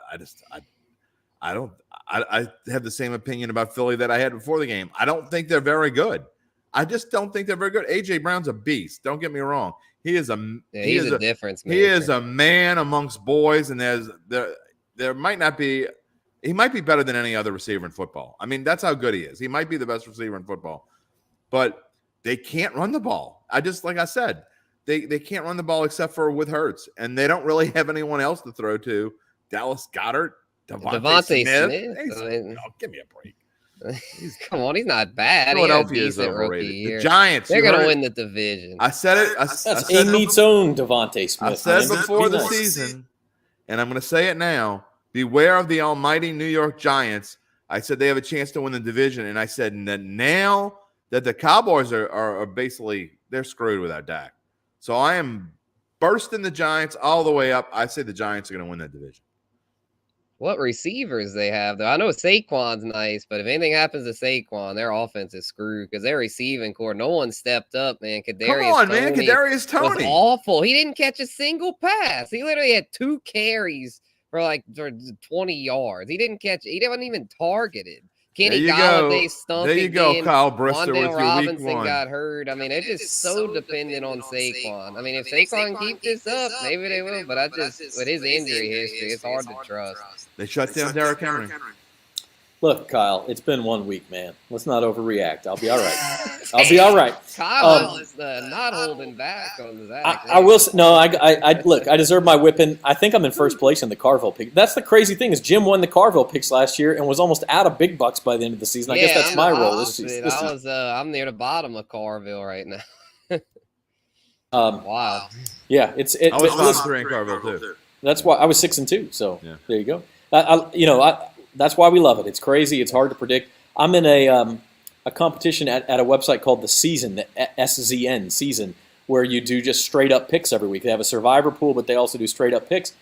[SPEAKER 2] have the same opinion about Philly that I had before the game. I don't think they're very good. I just don't think they're very good. AJ Brown's a beast. Don't get me wrong. He's a difference maker. He is a man amongst boys, and there might not be. He might be better than any other receiver in football. I mean, that's how good he is. He might be the best receiver in football, but they can't run the ball. Like I said. They can't run the ball except for with Hurts, and they don't really have anyone else to throw to. Dallas Goedert, Devontae Smith. Give me a break.
[SPEAKER 3] Come on, he's not bad.
[SPEAKER 2] Philadelphia is overrated. The Giants,
[SPEAKER 3] they're going to win the division.
[SPEAKER 2] I said it.
[SPEAKER 1] That's Amy's own Devontae Smith.
[SPEAKER 2] I said before the season, and I'm going to say it now, beware of the almighty New York Giants. I said they have a chance to win the division, and I said that now that the Cowboys are basically, they're screwed without Dak. So I am bursting the Giants all the way up. I say the Giants are going to win that division.
[SPEAKER 3] What receivers they have, though? I know Saquon's nice, but if anything happens to Saquon, their offense is screwed because their receiving core, no one stepped up, man.
[SPEAKER 2] Kadarius Toney
[SPEAKER 3] was awful. He didn't catch a single pass. He literally had 2 carries for 20 yards. He wasn't even targeted. Kenny
[SPEAKER 2] There you
[SPEAKER 3] Galladay
[SPEAKER 2] go.
[SPEAKER 3] stunk
[SPEAKER 2] There you go,
[SPEAKER 3] again.
[SPEAKER 2] Kyle Brister with
[SPEAKER 3] Wandale
[SPEAKER 2] your week
[SPEAKER 3] Robinson
[SPEAKER 2] 1.
[SPEAKER 3] got hurt. I mean, it's just so dependent on Saquon. I mean, if Saquon can keep this up, maybe they will. But I just, with his injury history, it's hard to trust.
[SPEAKER 2] They shut down Derrick Henry.
[SPEAKER 1] Look, Kyle, it's been 1 week, man. Let's not overreact. I'll be all right. I'll be all right.
[SPEAKER 3] Kyle is not holding back on Zach.
[SPEAKER 1] I will. No, I look. I deserve my whipping. I think I'm in first place in the Carville pick. That's the crazy thing is Jim won the Carville picks last year and was almost out of big bucks by the end of the season. I guess that's my role this season.
[SPEAKER 3] I'm near the bottom of Carville right now. Wow.
[SPEAKER 1] Yeah,
[SPEAKER 2] I was 5-3 in Carville too.
[SPEAKER 1] That's why I was 6-2. So
[SPEAKER 2] Yeah.
[SPEAKER 1] there you go. That's why we love it. It's crazy. It's hard to predict. I'm in a competition at a website called The Season, the SZN Season, where you do just straight up picks every week. They have a survivor pool, but they also do straight up picks.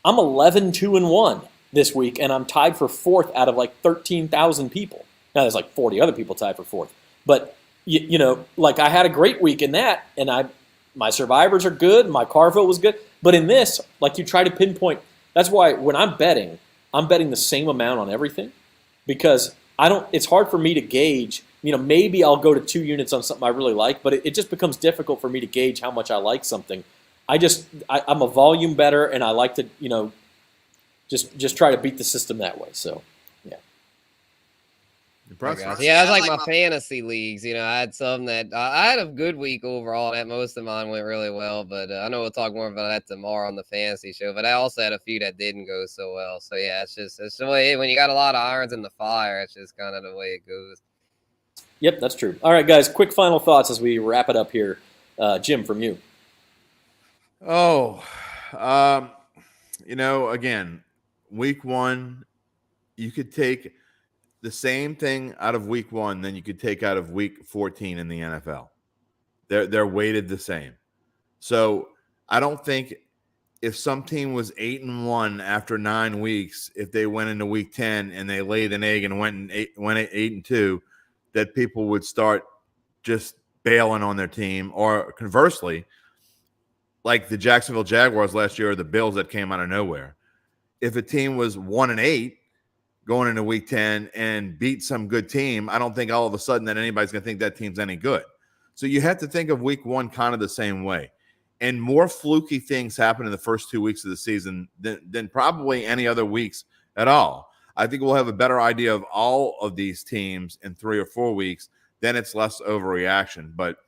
[SPEAKER 1] I'm 11-2-1 this week, and I'm tied for 4th out of like 13,000 people. Now there's like 40 other people tied for 4th, but like I had a great week in that, and my survivors are good. My Carville was good, but in this, like you try to pinpoint. That's why when I'm betting the same amount on everything because it's hard for me to gauge, maybe I'll go to 2 units on something I really like, but it just becomes difficult for me to gauge how much I like something. I'm a volume better and I like to, just try to beat the system that way. So, yeah.
[SPEAKER 2] Impressive.
[SPEAKER 3] Yeah, that's like my fantasy leagues. I had some that I had a good week overall. That most of mine went really well, but I know we'll talk more about that tomorrow on the fantasy show. But I also had a few that didn't go so well. So yeah, it's the way when you got a lot of irons in the fire. It's just kind of the way it goes.
[SPEAKER 1] Yep, that's true. All right, guys, quick final thoughts as we wrap it up here. Jim, from you.
[SPEAKER 2] Again, week 1, you could take the same thing out of week 1 than you could take out of week 14 in the NFL. They're weighted the same. So I don't think if some team was 8-1 after 9 weeks, if they went into week 10 and they laid an egg and went 8-2, that people would start just bailing on their team. Or conversely, like the Jacksonville Jaguars last year or the Bills that came out of nowhere. If a team was 1-8 going into week 10 and beat some good team, I don't think all of a sudden that anybody's going to think that team's any good. So you have to think of week 1 kind of the same way. And more fluky things happen in the first 2 weeks of the season than probably any other weeks at all. I think we'll have a better idea of all of these teams in 3 or 4 weeks. Then it's less overreaction. But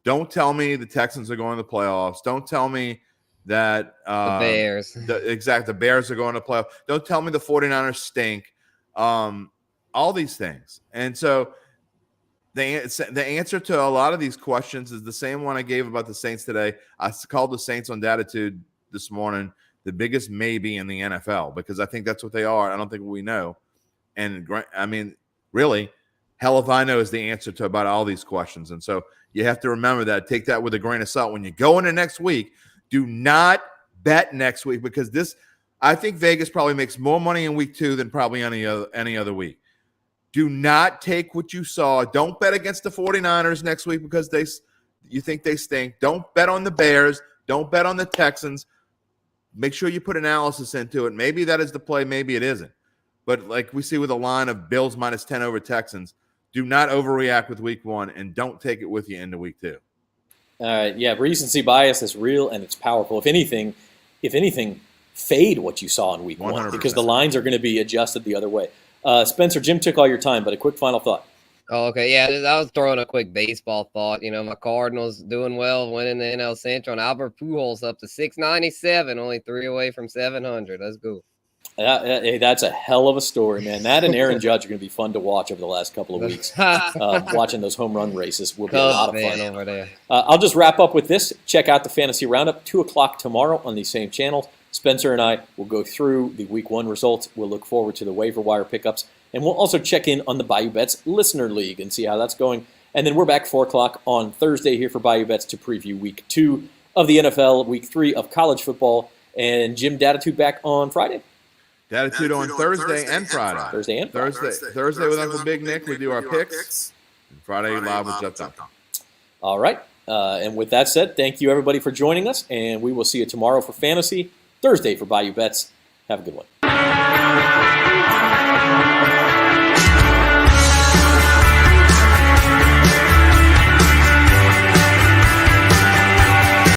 [SPEAKER 2] don't tell me the Texans are going to the playoffs. Don't tell me that
[SPEAKER 3] The Bears.
[SPEAKER 2] The Bears are going to playoffs. Don't tell me the 49ers stink. All these things. And so the answer to a lot of these questions is the same one I gave about the Saints today. I called the Saints on Datitude this morning the biggest maybe in the NFL because I think that's what they are. I don't think we know. And I mean, really, hell if I know is the answer to about all these questions. And so you have to remember that. Take that with a grain of salt. When you go into next week, do not bet next week because I think Vegas probably makes more money in week 2 than probably any other week. Do not take what you saw. Don't bet against the 49ers next week because you think they stink. Don't bet on the Bears. Don't bet on the Texans. Make sure you put analysis into it. Maybe that is the play. Maybe it isn't. But like we see with a line of Bills -10 over Texans, do not overreact with week 1 and don't take it with you into week 2.
[SPEAKER 1] Yeah, recency bias is real and it's powerful. If anything, fade what you saw in week 1
[SPEAKER 2] 100%.
[SPEAKER 1] because the lines are going to be adjusted the other way. Spencer, Jim took all your time, but a quick final thought.
[SPEAKER 3] Oh, okay. Yeah, I was throwing a quick baseball thought. My Cardinals doing well, winning the NL Central, and Albert Pujols up to 697, only 3 away from 700. Let's go.
[SPEAKER 1] Hey, that's a hell of a story, man. That and Aaron Judge are going to be fun to watch over the last couple of weeks. Watching those home run races will be a lot of fun.
[SPEAKER 3] Over there.
[SPEAKER 1] I'll just wrap up with this. Check out the Fantasy Roundup, 2 o'clock tomorrow on these same channels. Spencer and I will go through the Week 1 results. We'll look forward to the waiver wire pickups. And we'll also check in on the Bayou Bets Listener League and see how that's going. And then we're back 4 o'clock on Thursday here for Bayou Bets to preview Week 2 of the NFL, Week 3 of college football. And Jim Datitude back on Friday.
[SPEAKER 2] Datitude on Thursday and Friday. Thursday with Uncle Big Nick, we do our picks. And Friday live with Jeff Duncan.
[SPEAKER 1] All right. And with that said, thank you everybody for joining us. And we will see you tomorrow for Fantasy, Thursday for Bayou Bets. Have a good one.